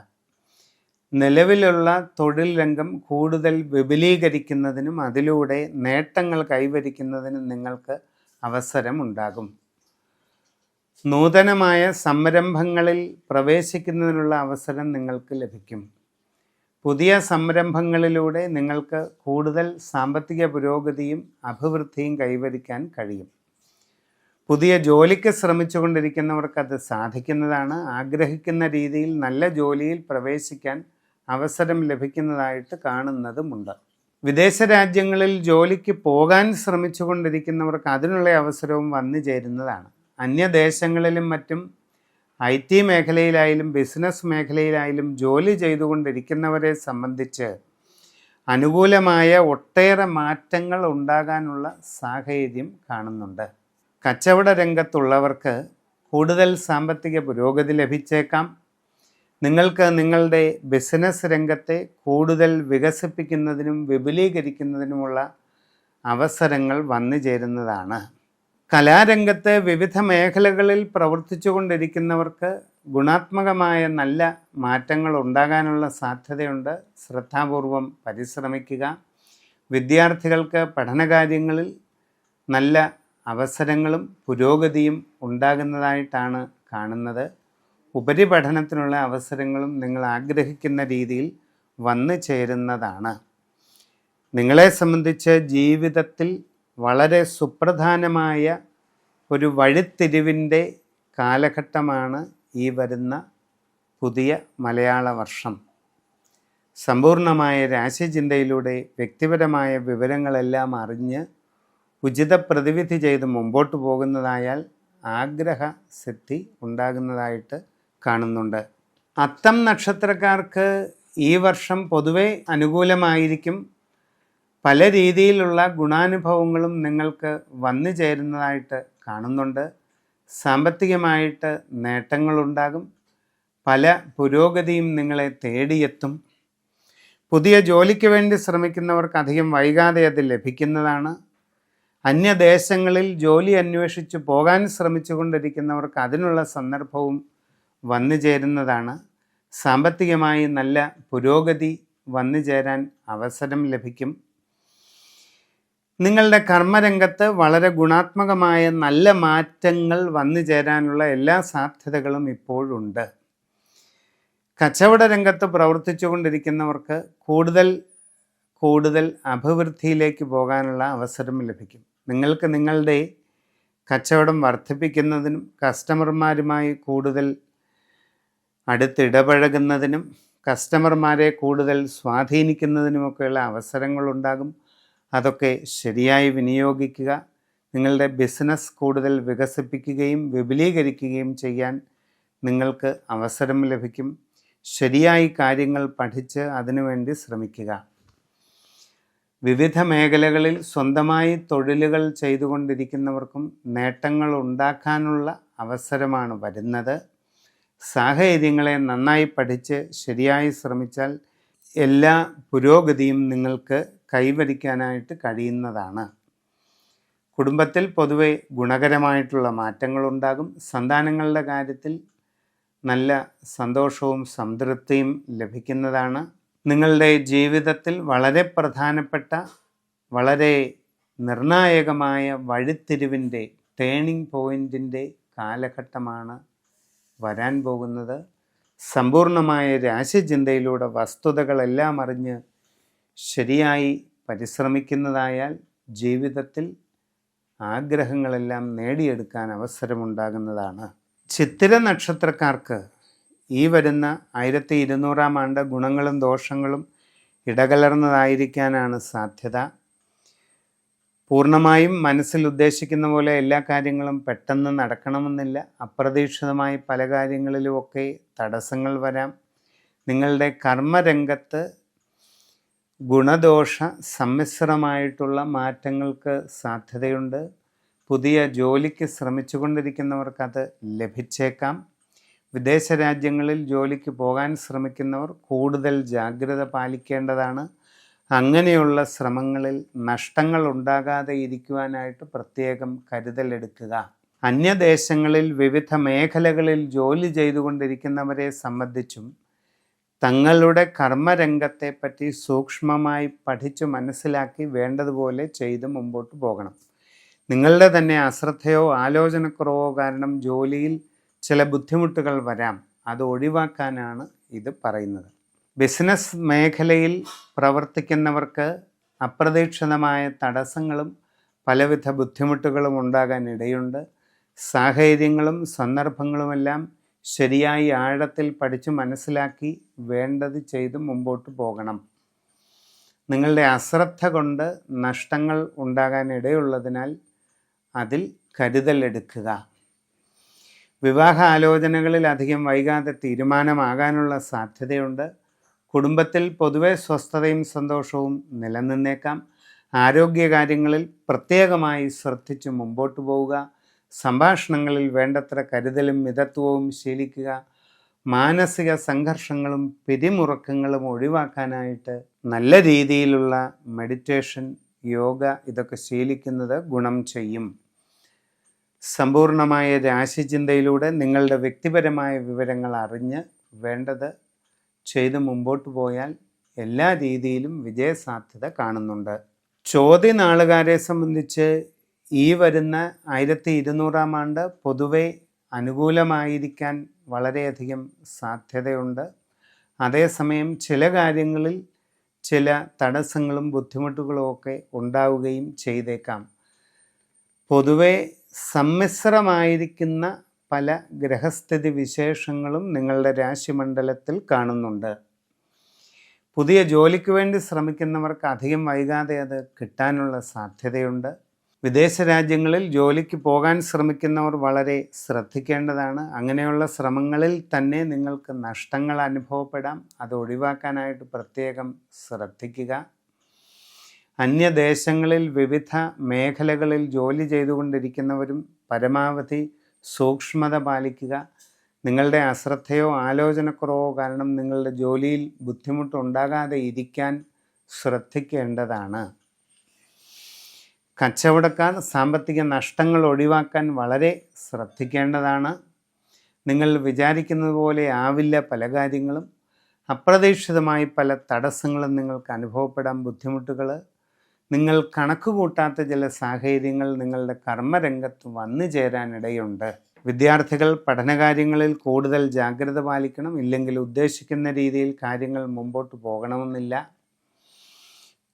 നിലവിലുള്ള തൊഴിൽ രംഗം കൂടുതൽ വിപുലീകരിക്കുന്നതിനും അതിലൂടെ നേട്ടങ്ങൾ കൈവരിക്കുന്നതിനും നിങ്ങൾക്ക് അവസരമുണ്ടാകും. നൂതനമായ സംരംഭങ്ങളിൽ പ്രവേശിക്കുന്നതിനുള്ള അവസരം നിങ്ങൾക്ക് ലഭിക്കും. പുതിയ സംരംഭങ്ങളിലൂടെ നിങ്ങൾക്ക് കൂടുതൽ സാമ്പത്തിക പുരോഗതിയും അഭിവൃദ്ധിയും കൈവരിക്കാൻ കഴിയും. പുതിയ ജോലിക്ക് ശ്രമിച്ചുകൊണ്ടിരിക്കുന്നവർക്ക് അത് സാധിക്കുന്നതാണ്. ആഗ്രഹിക്കുന്ന രീതിയിൽ നല്ല ജോലിയിൽ പ്രവേശിക്കാൻ അവസരം ലഭിക്കുന്നതായിട്ട് കാണുന്നതുമുണ്ട്. വിദേശ രാജ്യങ്ങളിൽ ജോലിക്ക് പോകാൻ ശ്രമിച്ചുകൊണ്ടിരിക്കുന്നവർക്ക് അതിനുള്ള അവസരവും വന്നു ചേരുന്നതാണ്. അന്യദേശങ്ങളിലും മറ്റും IT മേഖലയിലായാലും ബിസിനസ് മേഖലയിലായാലും ജോലി ചെയ്തുകൊണ്ടിരിക്കുന്നവരെ സംബന്ധിച്ച് അനുകൂലമായ ഒട്ടേറെ മാറ്റങ്ങൾ ഉണ്ടാകാനുള്ള സാഹചര്യം കാണുന്നുണ്ട്. കച്ചവട രംഗത്തുള്ളവർക്ക് കൂടുതൽ സാമ്പത്തിക പുരോഗതി ലഭിച്ചേക്കാം. നിങ്ങൾക്ക് നിങ്ങളുടെ ബിസിനസ് രംഗത്തെ കൂടുതൽ വികസിപ്പിക്കുന്നതിനും വിപുലീകരിക്കുന്നതിനുമുള്ള അവസരങ്ങൾ വന്നു ചേരുന്നതാണ്. കലാരംഗത്ത് വിവിധ മേഖലകളിൽ പ്രവർത്തിച്ചു കൊണ്ടിരിക്കുന്നവർക്ക് ഗുണാത്മകമായ നല്ല മാറ്റങ്ങൾ ഉണ്ടാകാനുള്ള സാധ്യതയുണ്ട്. ശ്രദ്ധാപൂർവം പരിശ്രമിക്കുക. വിദ്യാർത്ഥികൾക്ക് പഠനകാര്യങ്ങളിൽ നല്ല അവസരങ്ങളും പുരോഗതിയും ഉണ്ടാകുന്നതായിട്ടാണ് കാണുന്നത്. ഉപരിപഠനത്തിനുള്ള അവസരങ്ങളും നിങ്ങൾ ആഗ്രഹിക്കുന്ന രീതിയിൽ വന്നു ചേരുന്നതാണ്. നിങ്ങളെ സംബന്ധിച്ച് ജീവിതത്തിൽ വളരെ സുപ്രധാനമായ ഒരു വഴിത്തിരിവിൻ്റെ കാലഘട്ടമാണ് ഈ വരുന്ന പുതിയ മലയാള വർഷം. സമ്പൂർണമായ രാശിചിന്തയിലൂടെ വ്യക്തിപരമായ വിവരങ്ങളെല്ലാം അറിഞ്ഞ് ഉചിത പ്രതിവിധി ചെയ്ത് മുമ്പോട്ട് പോകുന്നതായാൽ ആഗ്രഹ സിദ്ധി ഉണ്ടാകുന്നതായിട്ട് കാണുന്നുണ്ട്. അത്തം നക്ഷത്രക്കാർക്ക് ഈ വർഷം പൊതുവെ അനുകൂലമായിരിക്കും. പല രീതിയിലുള്ള ഗുണാനുഭവങ്ങളും നിങ്ങൾക്ക് വന്നു ചേരുന്നതായിട്ട് കാണുന്നുണ്ട്. സാമ്പത്തികമായിട്ട് നേട്ടങ്ങളുണ്ടാകും. പല പുരോഗതിയും നിങ്ങളെ തേടിയെത്തും. പുതിയ ജോലിക്ക് വേണ്ടി ശ്രമിക്കുന്നവർക്ക് അധികം വൈകാതെ അത് ലഭിക്കുന്നതാണ്. അന്യദേശങ്ങളിൽ ജോലി അന്വേഷിച്ച് പോകാൻ ശ്രമിച്ചുകൊണ്ടിരിക്കുന്നവർക്ക് അതിനുള്ള സന്ദർഭവും വന്നു ചേരുന്നതാണ്. സാമ്പത്തികമായി നല്ല പുരോഗതി വന്നു ചേരാൻ അവസരം ലഭിക്കും. നിങ്ങളുടെ കർമ്മരംഗത്ത് വളരെ ഗുണാത്മകമായ നല്ല മാറ്റങ്ങൾ വന്നു ചേരാനുള്ള എല്ലാ സാധ്യതകളും ഇപ്പോഴുണ്ട്. കച്ചവട രംഗത്ത് പ്രവർത്തിച്ചു കൊണ്ടിരിക്കുന്നവർക്ക് കൂടുതൽ അഭിവൃദ്ധിയിലേക്ക് പോകാനുള്ള അവസരം ലഭിക്കും. നിങ്ങൾക്ക് നിങ്ങളുടെ കച്ചവടം വർദ്ധിപ്പിക്കുന്നതിനും കസ്റ്റമർമാരുമായി കൂടുതൽ അടുത്തിടപഴകുന്നതിനും കസ്റ്റമർമാരെ കൂടുതൽ സ്വാധീനിക്കുന്നതിനുമൊക്കെയുള്ള അവസരങ്ങളുണ്ടാകും. അതൊക്കെ ശരിയായി വിനിയോഗിക്കുക. നിങ്ങളുടെ ബിസിനസ് കൂടുതൽ വികസിപ്പിക്കുകയും വിപുലീകരിക്കുകയും ചെയ്യാൻ നിങ്ങൾക്ക് അവസരം ലഭിക്കും. ശരിയായി കാര്യങ്ങൾ പഠിച്ച് അതിനുവേണ്ടി ശ്രമിക്കുക. വിവിധ മേഖലകളിൽ സ്വന്തമായി തൊഴിലുകൾ ചെയ്തുകൊണ്ടിരിക്കുന്നവർക്കും നേട്ടങ്ങൾ ഉണ്ടാക്കാനുള്ള അവസരമാണ് വരുന്നത്. സാഹചര്യങ്ങളെ നന്നായി പഠിച്ച് ശരിയായി ശ്രമിച്ചാൽ എല്ലാ പുരോഗതിയും നിങ്ങൾക്ക് കൈവരിക്കാനായിട്ട് കഴിയുന്നതാണ്. കുടുംബത്തിൽ പൊതുവെ ഗുണകരമായിട്ടുള്ള മാറ്റങ്ങളുണ്ടാകും. സന്താനങ്ങളുടെ കാര്യത്തിൽ നല്ല സന്തോഷവും സംതൃപ്തിയും ലഭിക്കുന്നതാണ്. നിങ്ങളുടെ ജീവിതത്തിൽ വളരെ പ്രധാനപ്പെട്ട വളരെ നിർണായകമായ വഴിത്തിരിവിൻ്റെ ടേണിംഗ് പോയിൻറ്റിൻ്റെ കാലഘട്ടമാണ് വരാൻ പോകുന്നത്. സമ്പൂർണമായ രാശിചിന്തയിലൂടെ വസ്തുതകളെല്ലാം അറിഞ്ഞ് ശരിയായി പരിശ്രമിക്കുന്നതായാൽ ജീവിതത്തിൽ ആഗ്രഹങ്ങളെല്ലാം നേടിയെടുക്കാൻ അവസരമുണ്ടാകുന്നതാണ്. ചിത്തിര നക്ഷത്രക്കാർക്ക് ഈ വരുന്ന 1200 ആണ്ട് ഗുണങ്ങളും ദോഷങ്ങളും ഇടകലർന്നതായിരിക്കാനാണ് സാധ്യത. പൂർണ്ണമായും മനസ്സിൽ ഉദ്ദേശിക്കുന്ന പോലെ എല്ലാ കാര്യങ്ങളും പെട്ടെന്ന് നടക്കണമെന്നില്ല. അപ്രതീക്ഷിതമായി പല കാര്യങ്ങളിലുമൊക്കെ തടസ്സങ്ങൾ വരാം. നിങ്ങളുടെ കർമ്മരംഗത്ത് ഗുണദോഷ സമ്മിശ്രമായിട്ടുള്ള മാറ്റങ്ങൾക്ക് സാധ്യതയുണ്ട്. പുതിയ ജോലിക്ക് ശ്രമിച്ചുകൊണ്ടിരിക്കുന്നവർക്കത് ലഭിച്ചേക്കാം. വിദേശ രാജ്യങ്ങളിൽ ജോലിക്ക് പോകാൻ ശ്രമിക്കുന്നവർ കൂടുതൽ ജാഗ്രത പാലിക്കേണ്ടതാണ്. അങ്ങനെയുള്ള ശ്രമങ്ങളിൽ നഷ്ടങ്ങൾ ഉണ്ടാകാതെ ഇരിക്കുവാനായിട്ട് പ്രത്യേകം കരുതലെടുക്കുക. അന്യദേശങ്ങളിൽ വിവിധ മേഖലകളിൽ ജോലി ചെയ്തുകൊണ്ടിരിക്കുന്നവരെ സംബന്ധിച്ചും തങ്ങളുടെ കർമ്മരംഗത്തെപ്പറ്റി സൂക്ഷ്മമായി പഠിച്ചു മനസ്സിലാക്കി വേണ്ടതുപോലെ ചെയ്ത് മുമ്പോട്ട് പോകണം. നിങ്ങളുടെ തന്നെ അശ്രദ്ധയോ ആലോചനക്കുറവോ കാരണം ജോലിയിൽ ചില ബുദ്ധിമുട്ടുകൾ വരാം. അത് ഒഴിവാക്കാനാണ് ഇത് പറയുന്നത്. ബിസിനസ് മേഖലയിൽ പ്രവർത്തിക്കുന്നവർക്ക് അപ്രതീക്ഷിതമായ തടസ്സങ്ങളും പലവിധ ബുദ്ധിമുട്ടുകളും ഉണ്ടാകാൻ ഇടയുണ്ട്. സാഹചര്യങ്ങളും സന്ദർഭങ്ങളുമെല്ലാം ശരിയായി ആഴത്തിൽ പഠിച്ചു മനസ്സിലാക്കി വേണ്ടത് ചെയ്ത് മുമ്പോട്ട് പോകണം. നിങ്ങളുടെ അശ്രദ്ധ കൊണ്ട് നഷ്ടങ്ങൾ ഉണ്ടാകാൻ ഇടയുള്ളതിനാൽ അതിൽ കരുതലെടുക്കുക. വിവാഹ ആലോചനകളിൽ അധികം വൈകാതെ തീരുമാനമാകാനുള്ള സാധ്യതയുണ്ട്. കുടുംബത്തിൽ പൊതുവെ സ്വസ്ഥതയും സന്തോഷവും നിലനിന്നേക്കാം. ആരോഗ്യകാര്യങ്ങളിൽ പ്രത്യേകമായി ശ്രദ്ധിച്ച് മുമ്പോട്ട് പോവുക. സംഭാഷണങ്ങളിൽ വേണ്ടത്ര കരുതലും മിതത്വവും ശീലിക്കുക. മാനസിക സംഘർഷങ്ങളും പിരിമുറുക്കങ്ങളും ഒഴിവാക്കാനായിട്ട് നല്ല രീതിയിലുള്ള മെഡിറ്റേഷൻ, യോഗ ഇതൊക്കെ ശീലിക്കുന്നത് ഗുണം ചെയ്യും. സമ്പൂർണമായ രാശിചിന്തയിലൂടെ നിങ്ങളുടെ വ്യക്തിപരമായ വിവരങ്ങൾ അറിഞ്ഞ് വേണ്ടത് ചെയ്ത് മുമ്പോട്ട് പോയാൽ എല്ലാ രീതിയിലും വിജയസാധ്യത കാണുന്നുണ്ട്. ചോദ്യനാളുകാരെ സംബന്ധിച്ച് ഈ വരുന്ന 1200 ആണ്ട് പൊതുവെ അനുകൂലമായിരിക്കാൻ വളരെയധികം സാധ്യതയുണ്ട്. അതേസമയം ചില കാര്യങ്ങളിൽ ചില തടസ്സങ്ങളും ബുദ്ധിമുട്ടുകളും ഒക്കെ ഉണ്ടാവുകയും ചെയ്തേക്കാം. പൊതുവെ സമ്മിശ്രമായിരിക്കുന്ന പല ഗ്രഹസ്ഥിതി വിശേഷങ്ങളും നിങ്ങളുടെ രാശിമണ്ഡലത്തിൽ കാണുന്നുണ്ട്. പുതിയ ജോലിക്ക് വേണ്ടി ശ്രമിക്കുന്നവർക്ക് അധികം വൈകാതെ അത് കിട്ടാനുള്ള സാധ്യതയുണ്ട്. വിദേശ രാജ്യങ്ങളിൽ ജോലിക്ക് പോകാൻ ശ്രമിക്കുന്നവർ വളരെ ശ്രദ്ധിക്കേണ്ടതാണ്. അങ്ങനെയുള്ള ശ്രമങ്ങളിൽ തന്നെ നിങ്ങൾക്ക് നഷ്ടങ്ങൾ അനുഭവപ്പെടാം. അത് ഒഴിവാക്കാനായിട്ട് പ്രത്യേകം ശ്രദ്ധിക്കുക. അന്യദേശങ്ങളിൽ വിവിധ മേഖലകളിൽ ജോലി ചെയ്തുകൊണ്ടിരിക്കുന്നവരും പരമാവധി സൂക്ഷ്മത പാലിക്കുക. നിങ്ങളുടെ അശ്രദ്ധയോ ആലോചനക്കുറവോ കാരണം നിങ്ങളുടെ ജോലിയിൽ ബുദ്ധിമുട്ടുണ്ടാകാതെ ഇരിക്കാൻ ശ്രദ്ധിക്കേണ്ടതാണ്. കച്ചവടക്കാർ സാമ്പത്തിക നഷ്ടങ്ങൾ ഒഴിവാക്കാൻ വളരെ ശ്രദ്ധിക്കേണ്ടതാണ്. നിങ്ങൾ വിചാരിക്കുന്നത് പോലെ ആവില്ല പല കാര്യങ്ങളും. അപ്രതീക്ഷിതമായി പല തടസ്സങ്ങളും നിങ്ങൾക്ക് അനുഭവപ്പെടാൻ ബുദ്ധിമുട്ടുകൾ. നിങ്ങൾ കണക്ക് കൂട്ടാത്ത ചില സാഹചര്യങ്ങൾ നിങ്ങളുടെ കർമ്മരംഗത്ത് വന്നു ചേരാനിടയുണ്ട്. വിദ്യാർത്ഥികൾ പഠനകാര്യങ്ങളിൽ കൂടുതൽ ജാഗ്രത പാലിക്കണം. ഇല്ലെങ്കിൽ ഉദ്ദേശിക്കുന്ന രീതിയിൽ കാര്യങ്ങൾ മുമ്പോട്ട് പോകണമെന്നില്ല.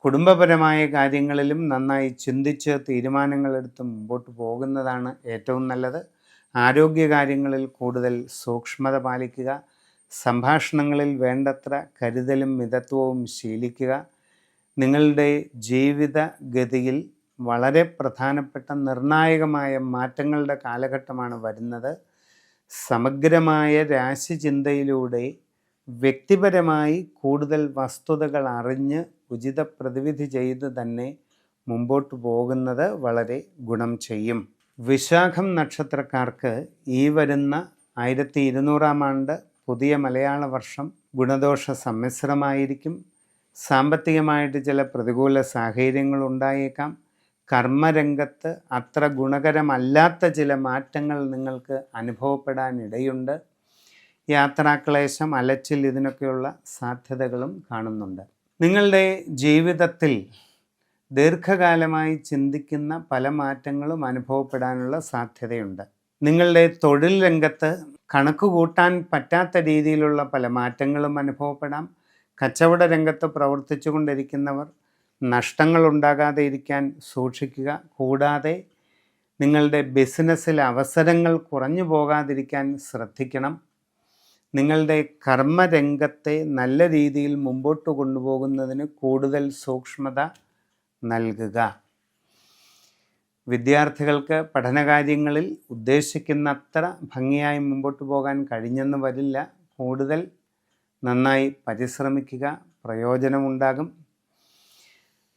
കുടുംബപരമായ കാര്യങ്ങളിലും നന്നായി ചിന്തിച്ച് തീരുമാനങ്ങളെടുത്ത് മുമ്പോട്ട് പോകുന്നതാണ് ഏറ്റവും നല്ലത്. ആരോഗ്യകാര്യങ്ങളിൽ കൂടുതൽ സൂക്ഷ്മത പാലിക്കുക. സംഭാഷണങ്ങളിൽ വേണ്ടത്ര കരുതലും മിതത്വവും ശീലിക്കുക. നിങ്ങളുടെ ജീവിതഗതിയിൽ വളരെ പ്രധാനപ്പെട്ട നിർണായകമായ മാറ്റങ്ങളുടെ കാലഘട്ടമാണ് വരുന്നത്. സമഗ്രമായ രാശിചിന്തയിലൂടെ വ്യക്തിപരമായി കൂടുതൽ വസ്തുതകൾ അറിഞ്ഞ് ഉചിത പ്രതിവിധി ചെയ്ത് തന്നെ മുമ്പോട്ട് പോകുന്നത് വളരെ ഗുണം ചെയ്യും. വിശാഖം നക്ഷത്രക്കാർക്ക് ഈ വരുന്ന 1200 ആണ്ട് പുതിയ മലയാള വർഷം ഗുണദോഷ സമ്മിശ്രമായിരിക്കും. സാമ്പത്തികമായിട്ട് ചില പ്രതികൂല സാഹചര്യങ്ങൾ ഉണ്ടായേക്കാം. കർമ്മരംഗത്ത് അത്ര ഗുണകരമല്ലാത്ത ചില മാറ്റങ്ങൾ നിങ്ങൾക്ക് അനുഭവപ്പെടാനിടയുണ്ട്. യാത്രാക്ലേശം, അലച്ചിൽ ഇതിനൊക്കെയുള്ള സാധ്യതകളും കാണുന്നുണ്ട്. നിങ്ങളുടെ ജീവിതത്തിൽ ദീർഘകാലമായി ചിന്തിക്കുന്ന പല മാറ്റങ്ങളും അനുഭവപ്പെടാനുള്ള സാധ്യതയുണ്ട്. നിങ്ങളുടെ തൊഴിൽ രംഗത്ത് കണക്ക് കൂട്ടാൻ പറ്റാത്ത രീതിയിലുള്ള പല മാറ്റങ്ങളും അനുഭവപ്പെടാം. കച്ചവട രംഗത്ത് പ്രവർത്തിച്ചു കൊണ്ടിരിക്കുന്നവർ നഷ്ടങ്ങൾ ഉണ്ടാകാതെ ഇരിക്കാൻ സൂക്ഷിക്കുക. കൂടാതെ നിങ്ങളുടെ ബിസിനസ്സിൽ അവസരങ്ങൾ കുറഞ്ഞു പോകാതിരിക്കാൻ ശ്രദ്ധിക്കണം. നിങ്ങളുടെ കർമ്മരംഗത്തെ നല്ല രീതിയിൽ മുമ്പോട്ട് കൊണ്ടുപോകുന്നതിന് കൂടുതൽ സൂക്ഷ്മത നൽകുക. വിദ്യാർത്ഥികൾക്ക് പഠനകാര്യങ്ങളിൽ ഉദ്ദേശിക്കുന്നത്ര ഭംഗിയായി മുമ്പോട്ട് പോകാൻ കഴിഞ്ഞെന്ന് വരില്ല. കൂടുതൽ നന്നായി പരിശ്രമിക്കുക, പ്രയോജനമുണ്ടാകും.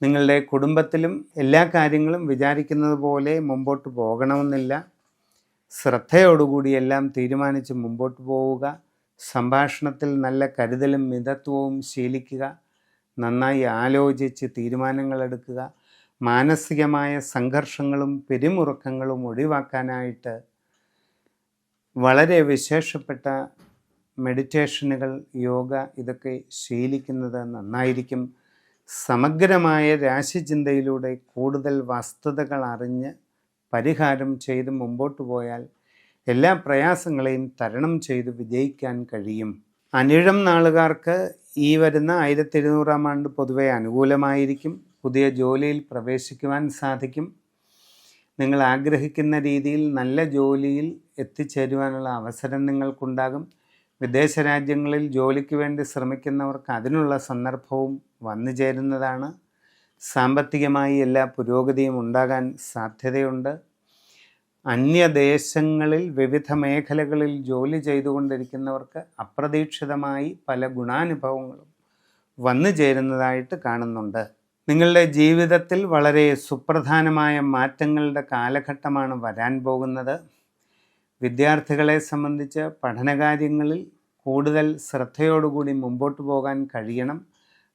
നിങ്ങളുടെ കുടുംബത്തിലും എല്ലാ കാര്യങ്ങളും വിചാരിക്കുന്നത് പോലെ മുമ്പോട്ട് പോകണമെന്നില്ല. ശ്രദ്ധയോടുകൂടി എല്ലാം തീരുമാനിച്ച് മുമ്പോട്ട് പോവുക. സംഭാഷണത്തിൽ നല്ല കരുതലും മിതത്വവും ശീലിക്കുക. നന്നായി ആലോചിച്ച് തീരുമാനങ്ങളെടുക്കുക. മാനസികമായ സംഘർഷങ്ങളും പിരിമുറുക്കങ്ങളും ഒഴിവാക്കാനായിട്ട് വളരെ വിശേഷപ്പെട്ട മെഡിറ്റേഷനുകൾ, യോഗ ഇതൊക്കെ ശീലിക്കുന്നത് നന്നായിരിക്കും. സമഗ്രമായ രാശിചിന്തയിലൂടെ കൂടുതൽ വസ്തുതകൾ അറിഞ്ഞ് പരിഹാരം ചെയ്ത് മുമ്പോട്ട് പോയാൽ എല്ലാ പ്രയാസങ്ങളെയും തരണം ചെയ്ത് വിജയിക്കാൻ കഴിയും. അനിഴം നാളുകാർക്ക് ഈ വരുന്ന 1200-ാം ആണ്ട് പൊതുവെ അനുകൂലമായിരിക്കും. പുതിയ ജോലിയിൽ പ്രവേശിക്കുവാൻ സാധിക്കും. നിങ്ങൾ ആഗ്രഹിക്കുന്ന രീതിയിൽ നല്ല ജോലിയിൽ എത്തിച്ചേരുവാനുള്ള അവസരം നിങ്ങൾക്കുണ്ടാകും. വിദേശ രാജ്യങ്ങളിൽ ജോലിക്ക് വേണ്ടി ശ്രമിക്കുന്നവർക്ക് അതിനുള്ള സന്ദർഭവും വന്നു ചേരുന്നതാണ്. സാമ്പത്തികമായി എല്ലാ പുരോഗതിയും ഉണ്ടാകാൻ സാധ്യതയുണ്ട്. അന്യദേശങ്ങളിൽ വിവിധ മേഖലകളിൽ ജോലി ചെയ്തുകൊണ്ടിരിക്കുന്നവർക്ക് അപ്രതീക്ഷിതമായി പല ഗുണാനുഭവങ്ങളും വന്നു ചേരുന്നതായിട്ട് കാണുന്നുണ്ട്. നിങ്ങളുടെ ജീവിതത്തിൽ വളരെ സുപ്രധാനമായ മാറ്റങ്ങളുടെ കാലഘട്ടമാണ് വരാൻ പോകുന്നത്. വിദ്യാർത്ഥികളെ സംബന്ധിച്ച് പഠനകാര്യങ്ങളിൽ കൂടുതൽ ശ്രദ്ധയോടുകൂടി മുമ്പോട്ട് പോകാൻ കഴിയണം.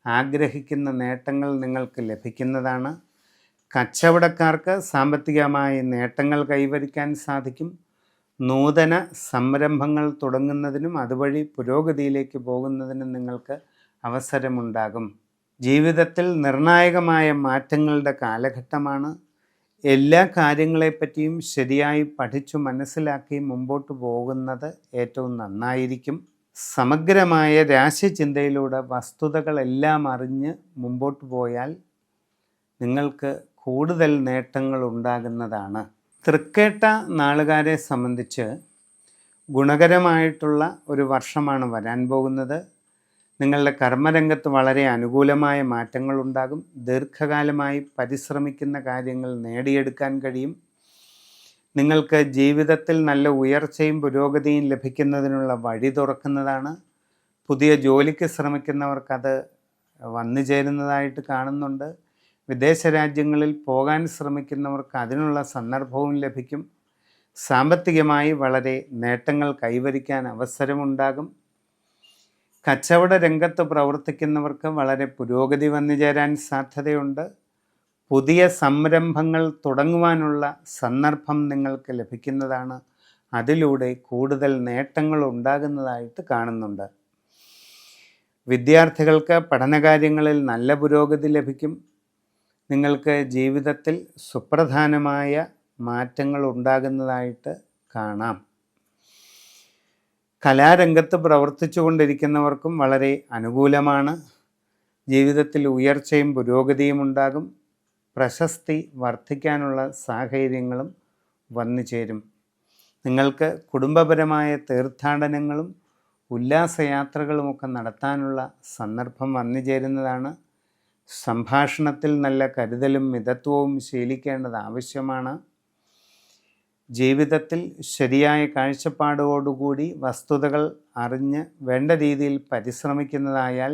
ആഗ്രഹിക്കുന്ന നേട്ടങ്ങൾ നിങ്ങൾക്ക് ലഭിക്കുന്നതാണ്. കച്ചവടക്കാർക്ക് സാമ്പത്തികമായി നേട്ടങ്ങൾ കൈവരിക്കാൻ സാധിക്കും. നൂതന സംരംഭങ്ങൾ തുടങ്ങുന്നതിനും അതുവഴി പുരോഗതിയിലേക്ക് പോകുന്നതിനും നിങ്ങൾക്ക് അവസരമുണ്ടാകും. ജീവിതത്തിൽ നിർണായകമായ മാറ്റങ്ങളുടെ കാലഘട്ടമാണ്. എല്ലാ കാര്യങ്ങളെപ്പറ്റിയും ശരിയായി പഠിച്ചു മനസ്സിലാക്കി മുമ്പോട്ട് പോകുന്നത് ഏറ്റവും നന്നായിരിക്കും. സമഗ്രമായ രാശിചിന്തയിലൂടെ വസ്തുതകളെല്ലാം അറിഞ്ഞ് മുമ്പോട്ട് പോയാൽ നിങ്ങൾക്ക് കൂടുതൽ നേട്ടങ്ങൾ ഉണ്ടാകുന്നതാണ്. തൃക്കേട്ട നാളുകാരെ സംബന്ധിച്ച് ഗുണകരമായിട്ടുള്ള ഒരു വർഷമാണ് വരാൻ പോകുന്നത്. നിങ്ങളുടെ കർമ്മരംഗത്ത് വളരെ അനുകൂലമായ മാറ്റങ്ങളുണ്ടാകും. ദീർഘകാലമായി പരിശ്രമിക്കുന്ന കാര്യങ്ങൾ നേടിയെടുക്കാൻ കഴിയും. നിങ്ങൾക്ക് ജീവിതത്തിൽ നല്ല ഉയർച്ചയും പുരോഗതിയും ലഭിക്കുന്നതിനുള്ള വഴി തുറക്കുന്നതാണ്. പുതിയ ജോലിക്ക് ശ്രമിക്കുന്നവർക്കത് വന്നു ചേരുന്നതായിട്ട് കാണുന്നുണ്ട്. വിദേശ രാജ്യങ്ങളിൽ പോകാൻ ശ്രമിക്കുന്നവർക്ക് അതിനുള്ള സന്ദർഭവും ലഭിക്കും. സാമ്പത്തികമായി വളരെ നേട്ടങ്ങൾ കൈവരിക്കാൻ അവസരമുണ്ടാകും. കച്ചവട രംഗത്ത് പ്രവർത്തിക്കുന്നവർക്ക് വളരെ പുരോഗതി വന്നു ചേരാൻ സാധ്യതയുണ്ട്. പുതിയ സംരംഭങ്ങൾ തുടങ്ങുവാനുള്ള സന്ദർഭം നിങ്ങൾക്ക് ലഭിക്കുന്നതാണ്. അതിലൂടെ കൂടുതൽ നേട്ടങ്ങൾ ഉണ്ടാകുന്നതായിട്ട് കാണുന്നുണ്ട്. വിദ്യാർത്ഥികൾക്ക് പഠനകാര്യങ്ങളിൽ നല്ല പുരോഗതി ലഭിക്കും. നിങ്ങൾക്ക് ജീവിതത്തിൽ സുപ്രധാനമായ മാറ്റങ്ങൾ ഉണ്ടാകുന്നതായിട്ട് കാണാം. കലാരംഗത്ത് പ്രവർത്തിച്ചു കൊണ്ടിരിക്കുന്നവർക്കും വളരെ അനുകൂലമാണ്. ജീവിതത്തിൽ ഉയർച്ചയും പുരോഗതിയും ഉണ്ടാകും. പ്രശസ്തി വർദ്ധിക്കാനുള്ള സാഹചര്യങ്ങളും വന്നു ചേരും. നിങ്ങൾക്ക് കുടുംബപരമായ തീർത്ഥാടനങ്ങളും ഉല്ലാസയാത്രകളുമൊക്കെ നടത്താനുള്ള സന്ദർഭം വന്നു ചേരുന്നതാണ്. സംഭാഷണത്തിൽ നല്ല കരുതലും മിതത്വവും ശീലിക്കേണ്ടത് ആവശ്യമാണ്. ജീവിതത്തിൽ ശരിയായ കാഴ്ചപ്പാടോടുകൂടി വസ്തുതകൾ അറിഞ്ഞ് വേണ്ട രീതിയിൽ പരിശ്രമിക്കുന്നതായാൽ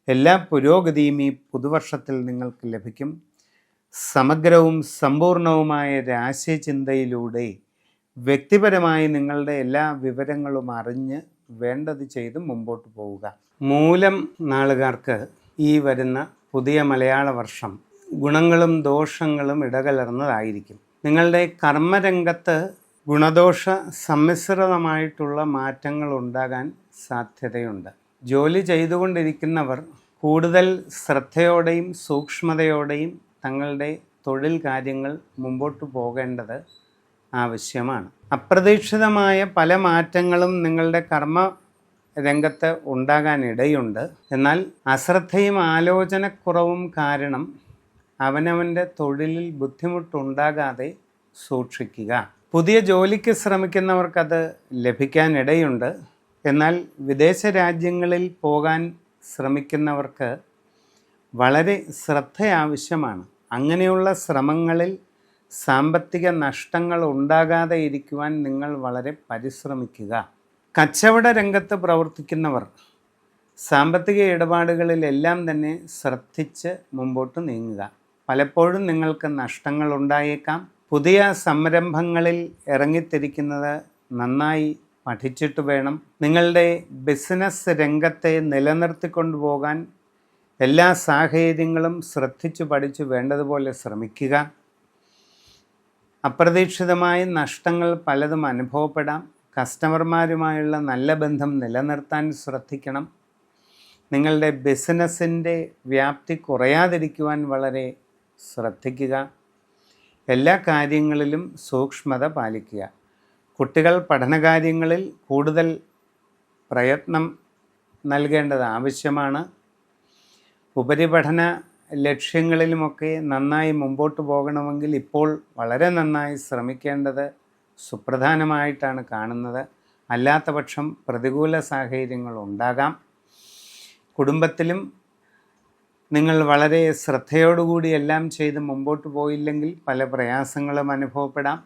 എല്ലാ പുരോഗതിയും ഈ പുതുവർഷത്തിൽ നിങ്ങൾക്ക് ലഭിക്കും. സമഗ്രവും സമ്പൂർണവുമായ രാശിചിന്തയിലൂടെ വ്യക്തിപരമായി നിങ്ങളുടെ എല്ലാ വിവരങ്ങളും അറിഞ്ഞ് വേണ്ടത് ചെയ്ത് മുമ്പോട്ട് പോവുക. മൂലം നാളുകാർക്ക് ഈ വരുന്ന പുതിയ മലയാള വർഷം ഗുണങ്ങളും ദോഷങ്ങളും ഇടകലർന്നതായിരിക്കും. നിങ്ങളുടെ കർമ്മരംഗത്ത് ഗുണദോഷ സമ്മിശ്രിതമായിട്ടുള്ള മാറ്റങ്ങൾ ഉണ്ടാകാൻ സാധ്യതയുണ്ട്. ജോലി ചെയ്തുകൊണ്ടിരിക്കുന്നവർ കൂടുതൽ ശ്രദ്ധയോടെയും സൂക്ഷ്മതയോടെയും തങ്ങളുടെ തൊഴിൽ കാര്യങ്ങൾ മുമ്പോട്ട് പോകേണ്ടത് ആവശ്യമാണ്. അപ്രതീക്ഷിതമായ പല മാറ്റങ്ങളും നിങ്ങളുടെ കർമ്മ രംഗത്ത് ഉണ്ടാകാനിടയുണ്ട്. എന്നാൽ അശ്രദ്ധയും ആലോചനക്കുറവും കാരണം അവനവൻ്റെ തൊഴിലിൽ ബുദ്ധിമുട്ടുണ്ടാകാതെ സൂക്ഷിക്കുക. പുതിയ ജോലിക്ക് ശ്രമിക്കുന്നവർക്കത് ലഭിക്കാനിടയുണ്ട്. എന്നാൽ വിദേശ രാജ്യങ്ങളിൽ പോകാൻ ശ്രമിക്കുന്നവർക്ക് വളരെ ശ്രദ്ധ ആവശ്യമാണ്. അങ്ങനെയുള്ള ശ്രമങ്ങളിൽ സാമ്പത്തിക നഷ്ടങ്ങൾ ഉണ്ടാകാതെ ഇരിക്കുവാൻ നിങ്ങൾ വളരെ പരിശ്രമിക്കുക. കച്ചവട രംഗത്ത് പ്രവർത്തിക്കുന്നവർ സാമ്പത്തിക ഇടപാടുകളിലെല്ലാം തന്നെ ശ്രദ്ധിച്ച് മുമ്പോട്ട് നീങ്ങുക. പലപ്പോഴും നിങ്ങൾക്ക് നഷ്ടങ്ങൾ ഉണ്ടായേക്കാം. പുതിയ സംരംഭങ്ങളിൽ ഇറങ്ങിത്തിരിക്കുന്നത് നന്നായി പഠിച്ചിട്ട് വേണം. നിങ്ങളുടെ ബിസിനസ് രംഗത്തെ നിലനിർത്തിക്കൊണ്ടു പോകാൻ എല്ലാ സാഹചര്യങ്ങളും ശ്രദ്ധിച്ചു പഠിച്ചു വേണ്ടതുപോലെ ശ്രമിക്കുക. അപ്രതീക്ഷിതമായ നഷ്ടങ്ങൾ പലതും അനുഭവപ്പെടാം. കസ്റ്റമർമാരുമായുള്ള നല്ല ബന്ധം നിലനിർത്താൻ ശ്രദ്ധിക്കണം. നിങ്ങളുടെ ബിസിനസ്സിൻ്റെ വ്യാപ്തി കുറയാതിരിക്കുവാൻ വളരെ ശ്രദ്ധിക്കുക. എല്ലാ കാര്യങ്ങളിലും സൂക്ഷ്മത പാലിക്കുക. കുട്ടികൾ പഠനകാര്യങ്ങളിൽ കൂടുതൽ പ്രയത്നം നൽകേണ്ടത് ആവശ്യമാണ്. ഉപരിപഠന ലക്ഷ്യങ്ങളിലുമൊക്കെ നന്നായി മുമ്പോട്ട് പോകണമെങ്കിൽ ഇപ്പോൾ വളരെ നന്നായി ശ്രമിക്കേണ്ടത് സുപ്രധാനമായിട്ടാണ് കാണുന്നത്. അല്ലാത്ത പക്ഷം പ്രതികൂല സാഹചര്യങ്ങൾ ഉണ്ടാകാം. കുടുംബത്തിലും നിങ്ങൾ വളരെ ശ്രദ്ധയോടുകൂടി എല്ലാം ചെയ്ത് മുമ്പോട്ട് പോയില്ലെങ്കിൽ പല പ്രയാസങ്ങളും അനുഭവപ്പെടാം.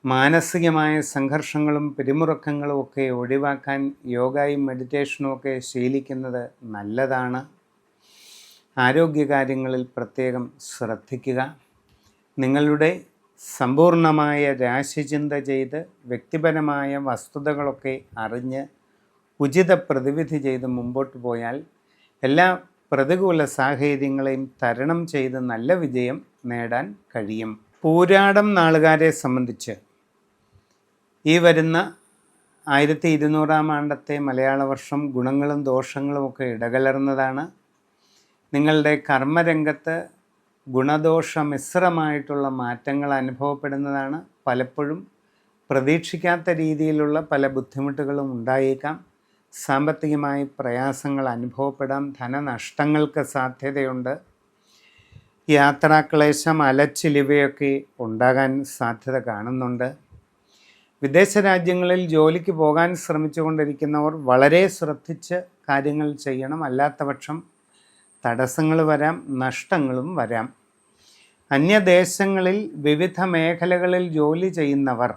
മാനസികമായ സംഘർഷങ്ങളും പിരിമുറുക്കങ്ങളും ഒക്കെ ഒഴിവാക്കാൻ യോഗയും മെഡിറ്റേഷനും ഒക്കെ ശീലിക്കുന്നത് നല്ലതാണ്. ആരോഗ്യകാര്യങ്ങളിൽ പ്രത്യേകം ശ്രദ്ധിക്കുക. നിങ്ങളുടെ സമ്പൂർണമായ രാശിചിന്ത ചെയ്ത് വ്യക്തിപരമായ വസ്തുതകളൊക്കെ അറിഞ്ഞ് ഉചിത പ്രതിവിധി ചെയ്ത് മുമ്പോട്ട് പോയാൽ എല്ലാ പ്രതികൂല സാഹചര്യങ്ങളെയും തരണം ചെയ്ത് നല്ല വിജയം നേടാൻ കഴിയും. പൂരാടം നാളുകാരെ സംബന്ധിച്ച് ഈ വരുന്ന 1200 ആണ്ടത്തെ മലയാള വർഷം ഗുണങ്ങളും ദോഷങ്ങളും ഒക്കെ ഇടകലർന്നതാണ്. നിങ്ങളുടെ കർമ്മരംഗത്ത് ഗുണദോഷ മിശ്രമായിട്ടുള്ള മാറ്റങ്ങൾ അനുഭവപ്പെടുന്നതാണ്. പലപ്പോഴും പ്രതീക്ഷിക്കാത്ത രീതിയിലുള്ള പല ബുദ്ധിമുട്ടുകളും ഉണ്ടായേക്കാം. സാമ്പത്തികമായി പ്രയാസങ്ങൾ അനുഭവപ്പെടാം. ധനനഷ്ടങ്ങൾക്ക് സാധ്യതയുണ്ട്. യാത്രാക്ലേശം, അലച്ചിലിവയൊക്കെ ഉണ്ടാകാൻ സാധ്യത കാണുന്നുണ്ട്. വിദേശ രാജ്യങ്ങളിൽ ജോലിക്ക് പോകാൻ ശ്രമിച്ചുകൊണ്ടിരിക്കുന്നവർ വളരെ ശ്രദ്ധിച്ച് കാര്യങ്ങൾ ചെയ്യണം. അല്ലാത്ത പക്ഷം തടസ്സങ്ങൾ വരാം, നഷ്ടങ്ങളും വരാം. അന്യദേശങ്ങളിൽ വിവിധ മേഖലകളിൽ ജോലി ചെയ്യുന്നവർ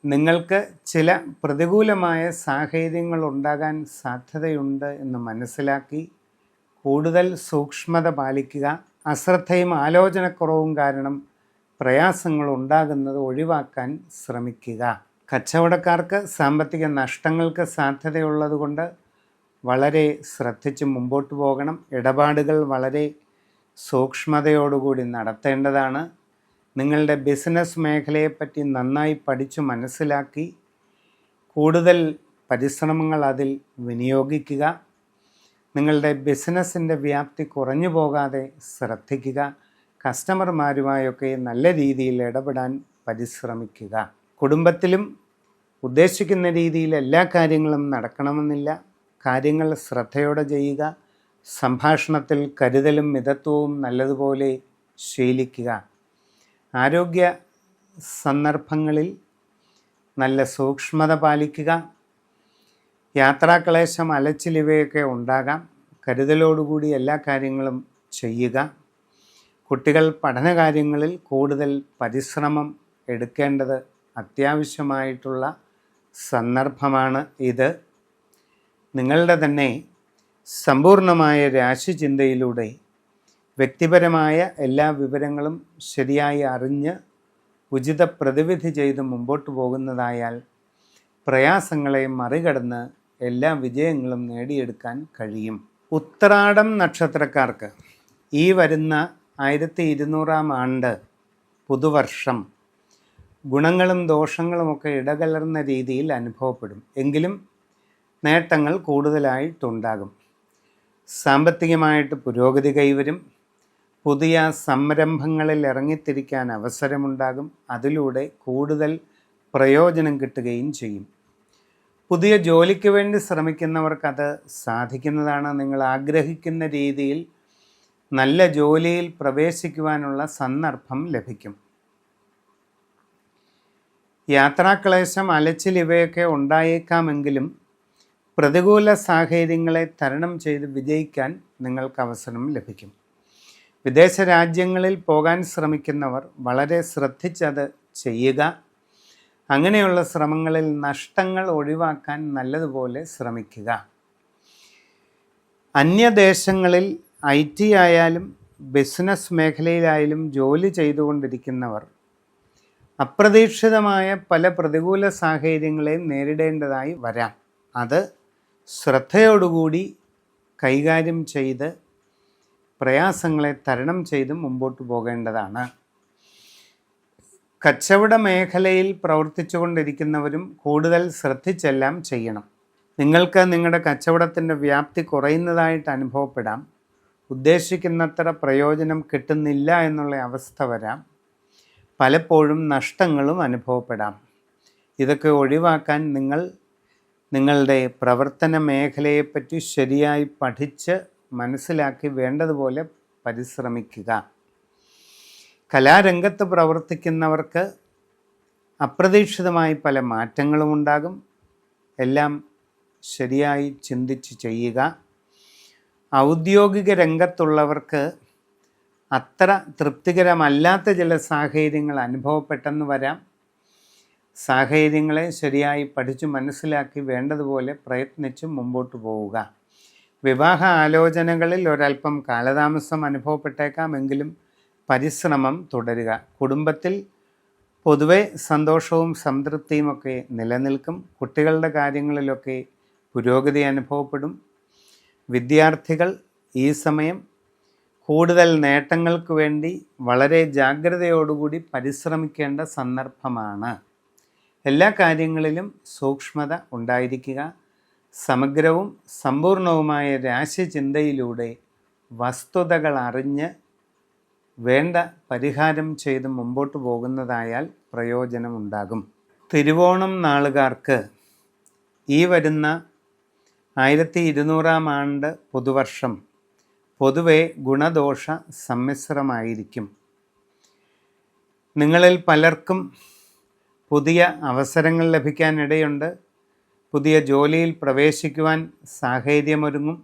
നിങ്ങൾക്ക് ചില പ്രതികൂലമായ സാഹചര്യങ്ങൾ ഉണ്ടാകാൻ സാധ്യതയുണ്ട് എന്ന് മനസ്സിലാക്കി കൂടുതൽ സൂക്ഷ്മത പാലിക്കുക. അശ്രദ്ധയും ആലോചനക്കുറവും കാരണം പ്രയാസങ്ങൾ ഉണ്ടാകുന്നത് ഒഴിവാക്കാൻ ശ്രമിക്കുക. കച്ചവടക്കാർക്ക് സാമ്പത്തിക നഷ്ടങ്ങൾക്ക് സാധ്യതയുള്ളതുകൊണ്ട് വളരെ ശ്രദ്ധിച്ച് മുമ്പോട്ട് പോകണം. ഇടപാടുകൾ വളരെ സൂക്ഷ്മതയോടുകൂടി നടത്തേണ്ടതാണ്. നിങ്ങളുടെ ബിസിനസ് മേഖലയെപ്പറ്റി നന്നായി പഠിച്ചു മനസ്സിലാക്കി കൂടുതൽ പരിശ്രമങ്ങൾ അതിൽ വിനിയോഗിക്കുക. നിങ്ങളുടെ ബിസിനസ്സിൻ്റെ വ്യാപ്തി കുറഞ്ഞു പോകാതെ ശ്രദ്ധിക്കുക. കസ്റ്റമർമാരുമായൊക്കെ നല്ല രീതിയിൽ ഇടപെടാൻ പരിശ്രമിക്കുക. കുടുംബത്തിലും ഉദ്ദേശിക്കുന്ന രീതിയിൽ എല്ലാ കാര്യങ്ങളും നടക്കണമെന്നില്ല. കാര്യങ്ങൾ ശ്രദ്ധയോടെ ചെയ്യുക. സംഭാഷണത്തിൽ കരുതലും മിതത്വവും നല്ലതുപോലെ ശീലിക്കുക. ആരോഗ്യ സന്ദർഭങ്ങളിൽ നല്ല സൂക്ഷ്മത പാലിക്കുക. യാത്രാക്ലേശം, അലച്ചിലിവയൊക്കെ ഉണ്ടാകാം. കരുതലോടുകൂടി എല്ലാ കാര്യങ്ങളും ചെയ്യുക. കുട്ടികൾ പഠനകാര്യങ്ങളിൽ കൂടുതൽ പരിശ്രമം എടുക്കേണ്ടത് അത്യാവശ്യമായിട്ടുള്ള സന്ദർഭമാണ് ഇത്. നിങ്ങളുടെ തന്നെ സമ്പൂർണമായ രാശിചിന്തയിലൂടെ വ്യക്തിപരമായ എല്ലാ വിവരങ്ങളും ശരിയായി അറിഞ്ഞ് ഉചിത പ്രതിവിധി ചെയ്ത് മുമ്പോട്ട് പോകുന്നതായാൽ പ്രയാസങ്ങളെ മറികടന്ന് എല്ലാ വിജയങ്ങളും നേടിയെടുക്കാൻ കഴിയും. ഉത്രാടം നക്ഷത്രക്കാർക്ക് ഈ വരുന്ന 1200 ആണ്ട് പുതുവർഷം ഗുണങ്ങളും ദോഷങ്ങളുമൊക്കെ ഇടകലർന്ന രീതിയിൽ അനുഭവപ്പെടും. എങ്കിലും നേട്ടങ്ങൾ കൂടുതലായിട്ടുണ്ടാകും. സാമ്പത്തികമായിട്ട് പുരോഗതി കൈവരും. പുതിയ സംരംഭങ്ങളിൽ ഇറങ്ങിത്തിരിക്കാൻ അവസരമുണ്ടാകും. അതിലൂടെ കൂടുതൽ പ്രയോജനം കിട്ടുകയും ചെയ്യും. പുതിയ ജോലിക്ക് വേണ്ടി ശ്രമിക്കുന്നവർക്കത് സാധിക്കുന്നതാണ്. നിങ്ങൾ ആഗ്രഹിക്കുന്ന രീതിയിൽ നല്ല ജോലിയിൽ പ്രവേശിക്കുവാനുള്ള സന്ദർഭം ലഭിക്കും. യാത്രാക്ലേശം, അലച്ചിലിവയൊക്കെ ഉണ്ടായേക്കാമെങ്കിലും പ്രതികൂല സാഹചര്യങ്ങളെ തരണം ചെയ്ത് വിജയിക്കാൻ നിങ്ങൾക്ക് അവസരം ലഭിക്കും. വിദേശ രാജ്യങ്ങളിൽ പോകാൻ ശ്രമിക്കുന്നവർ വളരെ ശ്രദ്ധിച്ചത് ചെയ്യുക. അങ്ങനെയുള്ള ശ്രമങ്ങളിൽ നഷ്ടങ്ങൾ ഒഴിവാക്കാൻ നല്ലതുപോലെ ശ്രമിക്കുക. അന്യദേശങ്ങളിൽ IT ആയാലും ബിസിനസ് മേഖലയിലായാലും ജോലി ചെയ്തുകൊണ്ടിരിക്കുന്നവർ അപ്രതീക്ഷിതമായ പല പ്രതികൂല സാഹചര്യങ്ങളെയും നേരിടേണ്ടതായി വരാം. അത് ശ്രദ്ധയോടുകൂടി കൈകാര്യം ചെയ്ത് പ്രയാസങ്ങളെ തരണം ചെയ്ത് മുമ്പോട്ട് പോകേണ്ടതാണ്. കച്ചവട മേഖലയിൽ പ്രവർത്തിച്ചു കൊണ്ടിരിക്കുന്നവരും കൂടുതൽ ശ്രദ്ധിച്ചെല്ലാം ചെയ്യണം. നിങ്ങൾക്ക് നിങ്ങളുടെ കച്ചവടത്തിൻ്റെ വ്യാപ്തി കുറയുന്നതായിട്ട് അനുഭവപ്പെടാം. ഉദ്ദേശിക്കുന്നത്ര പ്രയോജനം കിട്ടുന്നില്ല എന്നുള്ള അവസ്ഥ വരാം. പലപ്പോഴും നഷ്ടങ്ങളും അനുഭവപ്പെടാം. ഇതൊക്കെ ഒഴിവാക്കാൻ നിങ്ങളുടെ പ്രവർത്തന മേഖലയെപ്പറ്റി ശരിയായി പഠിച്ച് മനസ്സിലാക്കി വേണ്ടതുപോലെ പരിശ്രമിക്കുക. കലാരംഗത്ത് പ്രവർത്തിക്കുന്നവർക്ക് അപ്രതീക്ഷിതമായി പല മാറ്റങ്ങളും ഉണ്ടാകും. എല്ലാം ശരിയായി ചിന്തിച്ച് ചെയ്യുക. ഔദ്യോഗിക രംഗത്തുള്ളവർക്ക് അത്ര തൃപ്തികരമല്ലാത്ത ചില സാഹചര്യങ്ങൾ അനുഭവപ്പെട്ടെന്ന് വരാം. സാഹചര്യങ്ങളെ ശരിയായി പഠിച്ചു മനസ്സിലാക്കി വേണ്ടതുപോലെ പ്രയത്നിച്ച് മുമ്പോട്ട് പോവുക. വിവാഹ ആലോചനകളിൽ ഒരല്പം കാലതാമസം അനുഭവപ്പെട്ടേക്കാമെങ്കിലും പരിശ്രമം തുടരുക. കുടുംബത്തിൽ പൊതുവെ സന്തോഷവും സംതൃപ്തിയുമൊക്കെ നിലനിൽക്കും. കുട്ടികളുടെ കാര്യങ്ങളിലൊക്കെ പുരോഗതി അനുഭവപ്പെടും. വിദ്യാർത്ഥികൾ ഈ സമയം കൂടുതൽ നേട്ടങ്ങൾക്ക് വേണ്ടി വളരെ ജാഗ്രതയോടുകൂടി പരിശ്രമിക്കേണ്ട സന്ദർഭമാണ്. എല്ലാ കാര്യങ്ങളിലും സൂക്ഷ്മത ഉണ്ടായിരിക്കുക. സമഗ്രവും സമ്പൂർണവുമായ രാശിചിന്തയിലൂടെ വസ്തുതകൾ അറിഞ്ഞ് വേണ്ട പരിഹാരം ചെയ്ത് മുമ്പോട്ട് പോകുന്നതായാൽ പ്രയോജനമുണ്ടാകും. തിരുവോണം നാളുകാർക്ക് ഈ വരുന്ന 1200 ആണ്ട് പുതുവർഷം പൊതുവെ ഗുണദോഷ സമ്മിശ്രമായിരിക്കും. നിങ്ങളിൽ പലർക്കും പുതിയ അവസരങ്ങൾ ലഭിക്കാനിടയുണ്ട്. പുതിയ ജോലിയിൽ പ്രവേശിക്കുവാൻ സാഹചര്യമൊരുങ്ങും.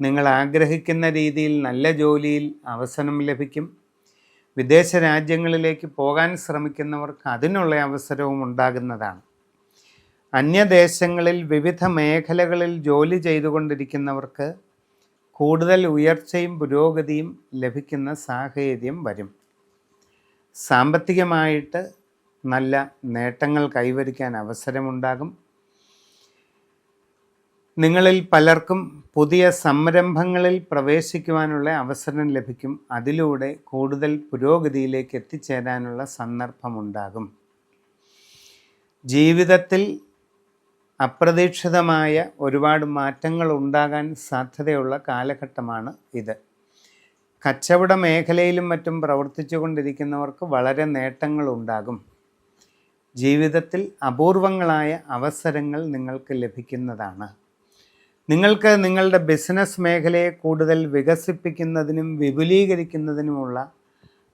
നിങ്ങൾ ആഗ്രഹിക്കുന്ന രീതിയിൽ നല്ല ജോലിയിൽ അവസരം ലഭിക്കും. വിദേശ രാജ്യങ്ങളിലേക്ക് പോകാൻ ശ്രമിക്കുന്നവർക്ക് അതിനുള്ള അവസരവും ഉണ്ടാകുന്നതാണ്. അന്യദേശങ്ങളിൽ വിവിധ മേഖലകളിൽ ജോലി ചെയ്തുകൊണ്ടിരിക്കുന്നവർക്ക് കൂടുതൽ ഉയർച്ചയും പുരോഗതിയും ലഭിക്കുന്ന സാഹചര്യം വരും. സാമ്പത്തികമായിട്ട് നല്ല നേട്ടങ്ങൾ കൈവരിക്കാൻ അവസരമുണ്ടാകും. നിങ്ങളിൽ പലർക്കും പുതിയ സംരംഭങ്ങളിൽ പ്രവേശിക്കുവാനുള്ള അവസരം ലഭിക്കും. അതിലൂടെ കൂടുതൽ പുരോഗതിയിലേക്ക് എത്തിച്ചേരാനുള്ള സന്ദർഭമുണ്ടാകും. ജീവിതത്തിൽ അപ്രതീക്ഷിതമായ ഒരുപാട് മാറ്റങ്ങൾ ഉണ്ടാകാൻ സാധ്യതയുള്ള കാലഘട്ടമാണ് ഇത്. കച്ചവട മേഖലയിലും മറ്റും പ്രവർത്തിച്ചു കൊണ്ടിരിക്കുന്നവർക്ക് വളരെ നേട്ടങ്ങളുണ്ടാകും. ജീവിതത്തിൽ അപൂർവങ്ങളായ അവസരങ്ങൾ നിങ്ങൾക്ക് ലഭിക്കുന്നതാണ്. നിങ്ങൾക്ക് നിങ്ങളുടെ ബിസിനസ് മേഖലയെ കൂടുതൽ വികസിപ്പിക്കുന്നതിനും വിപുലീകരിക്കുന്നതിനുമുള്ള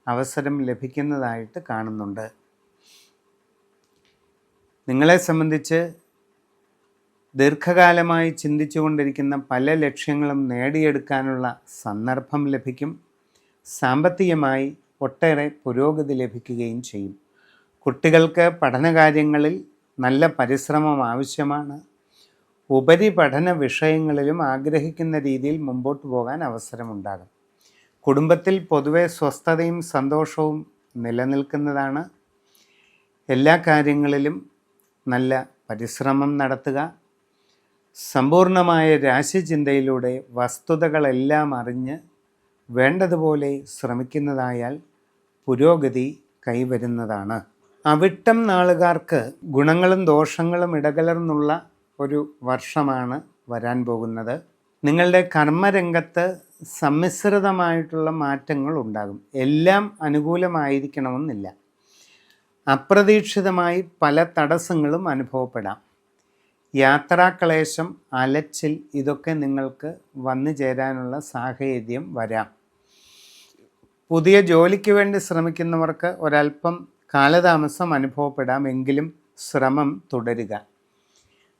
അവസരം ലഭിക്കുന്നതായിട്ട് കാണുന്നുണ്ട്. നിങ്ങളെ സംബന്ധിച്ച് ദീർഘകാലമായി ചിന്തിച്ചു കൊണ്ടിരിക്കുന്ന പല ലക്ഷ്യങ്ങളും നേടിയെടുക്കാനുള്ള സന്ദർഭം ലഭിക്കും. സാമ്പത്തികമായി ഒട്ടേറെ പുരോഗതി ലഭിക്കുകയും ചെയ്യും. കുട്ടികൾക്ക് പഠനകാര്യങ്ങളിൽ നല്ല പരിശ്രമം ആവശ്യമാണ്. ഉപരിപഠന വിഷയങ്ങളിലും ആഗ്രഹിക്കുന്ന രീതിയിൽ മുമ്പോട്ട് പോകാൻ അവസരമുണ്ടാകും. കുടുംബത്തിൽ പൊതുവെ സ്വസ്ഥതയും സന്തോഷവും നിലനിൽക്കുന്നതാണ്. എല്ലാ കാര്യങ്ങളിലും നല്ല പരിശ്രമം നടത്തുക. സമ്പൂർണമായ രാശിചിന്തയിലൂടെ വസ്തുതകളെല്ലാം അറിഞ്ഞ് വേണ്ടതുപോലെ ശ്രമിക്കുന്നതായാൽ പുരോഗതി കൈവരുന്നതാണ്. അവിട്ടം നാളുകാർക്ക് ഗുണങ്ങളും ദോഷങ്ങളും ഇടകലർന്നുള്ള ഒരു വർഷമാണ് വരാൻ പോകുന്നത്. നിങ്ങളുടെ കർമ്മരംഗത്ത് സമ്മിശ്രിതമായിട്ടുള്ള മാറ്റങ്ങൾ ഉണ്ടാകും. എല്ലാം അനുകൂലമായിരിക്കണമെന്നില്ല. അപ്രതീക്ഷിതമായി പല തടസ്സങ്ങളും അനുഭവപ്പെടാം. യാത്രാക്ലേശം, അലച്ചിൽ ഇതൊക്കെ നിങ്ങൾക്ക് വന്നു ചേരാനുള്ള സാഹചര്യം വരാം. പുതിയ ജോലിക്ക് വേണ്ടി ശ്രമിക്കുന്നവർക്ക് ഒരല്പം കാലതാമസം അനുഭവപ്പെടാം. എങ്കിലും ശ്രമം തുടരുക.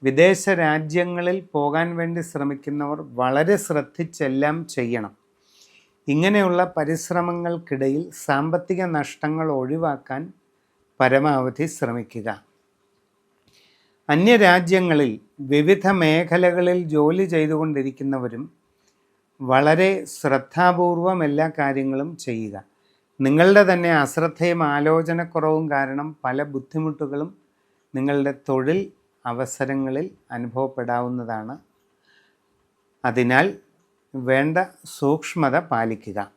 വിദേശ രാജ്യങ്ങളിൽ പോകാൻ വേണ്ടി ശ്രമിക്കുന്നവർ വളരെ ശ്രദ്ധിച്ചെല്ലാം ചെയ്യണം. ഇങ്ങനെയുള്ള പരിശ്രമങ്ങൾക്കിടയിൽ സാമ്പത്തിക നഷ്ടങ്ങൾ ഒഴിവാക്കാൻ പരമാവധി ശ്രമിക്കുക. അന്യരാജ്യങ്ങളിൽ വിവിധ മേഖലകളിൽ ജോലി ചെയ്തുകൊണ്ടിരിക്കുന്നവരും വളരെ ശ്രദ്ധാപൂർവം എല്ലാ കാര്യങ്ങളും ചെയ്യുക. നിങ്ങളുടെ തന്നെ അശ്രദ്ധയും ആലോചനക്കുറവും കാരണം പല ബുദ്ധിമുട്ടുകളും നിങ്ങളുടെ തൊഴിൽ അവസരങ്ങളിൽ അനുഭവപ്പെടാവുന്നതാണ്. അതിനാൽ വേണ്ട സൂക്ഷ്മത പാലിക്കുക.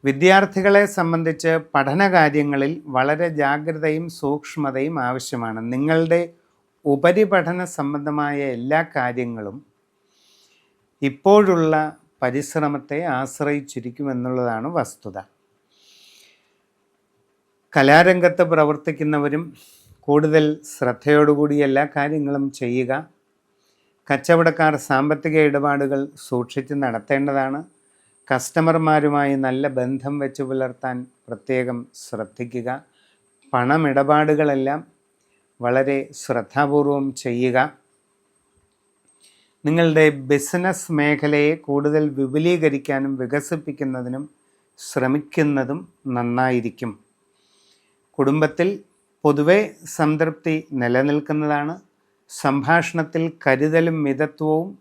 വിദ്യാർത്ഥികളെ സംബന്ധിച്ച് പഠനകാര്യങ്ങളിൽ വളരെ ജാഗ്രതയും സൂക്ഷ്മതയും ആവശ്യമാണ്. നിങ്ങളുടെ ഉപരിപഠന സംബന്ധമായ എല്ലാ കാര്യങ്ങളും ഇപ്പോഴുള്ള പരിശ്രമത്തെ ആശ്രയിച്ചിരിക്കുമെന്നുള്ളതാണ് വസ്തുത. കലാരംഗത്ത് പ്രവർത്തിക്കുന്നവരും കൂടുതൽ ശ്രദ്ധയോടുകൂടി എല്ലാ കാര്യങ്ങളും ചെയ്യുക. കച്ചവടക്കാർ സാമ്പത്തിക ഇടപാടുകൾ സൂക്ഷിച്ച് നടത്തേണ്ടതാണ്. കസ്റ്റമർമാരുമായി നല്ല ബന്ധം വെച്ച് പുലർത്താൻ പ്രത്യേകം ശ്രദ്ധിക്കുക. പണമിടപാടുകളെല്ലാം വളരെ ശ്രദ്ധാപൂർവം ചെയ്യുക. നിങ്ങളുടെ ബിസിനസ് മേഖലയെ കൂടുതൽ വിപുലീകരിക്കാനും വികസിപ്പിക്കുന്നതിനും ശ്രമിക്കുന്നതും നന്നായിരിക്കും. കുടുംബത്തിൽ പൊതുവെ സംതൃപ്തി നിലനിൽക്കുന്നതാണ്. സംഭാഷണത്തിൽ കരുതലും മിതത്വവും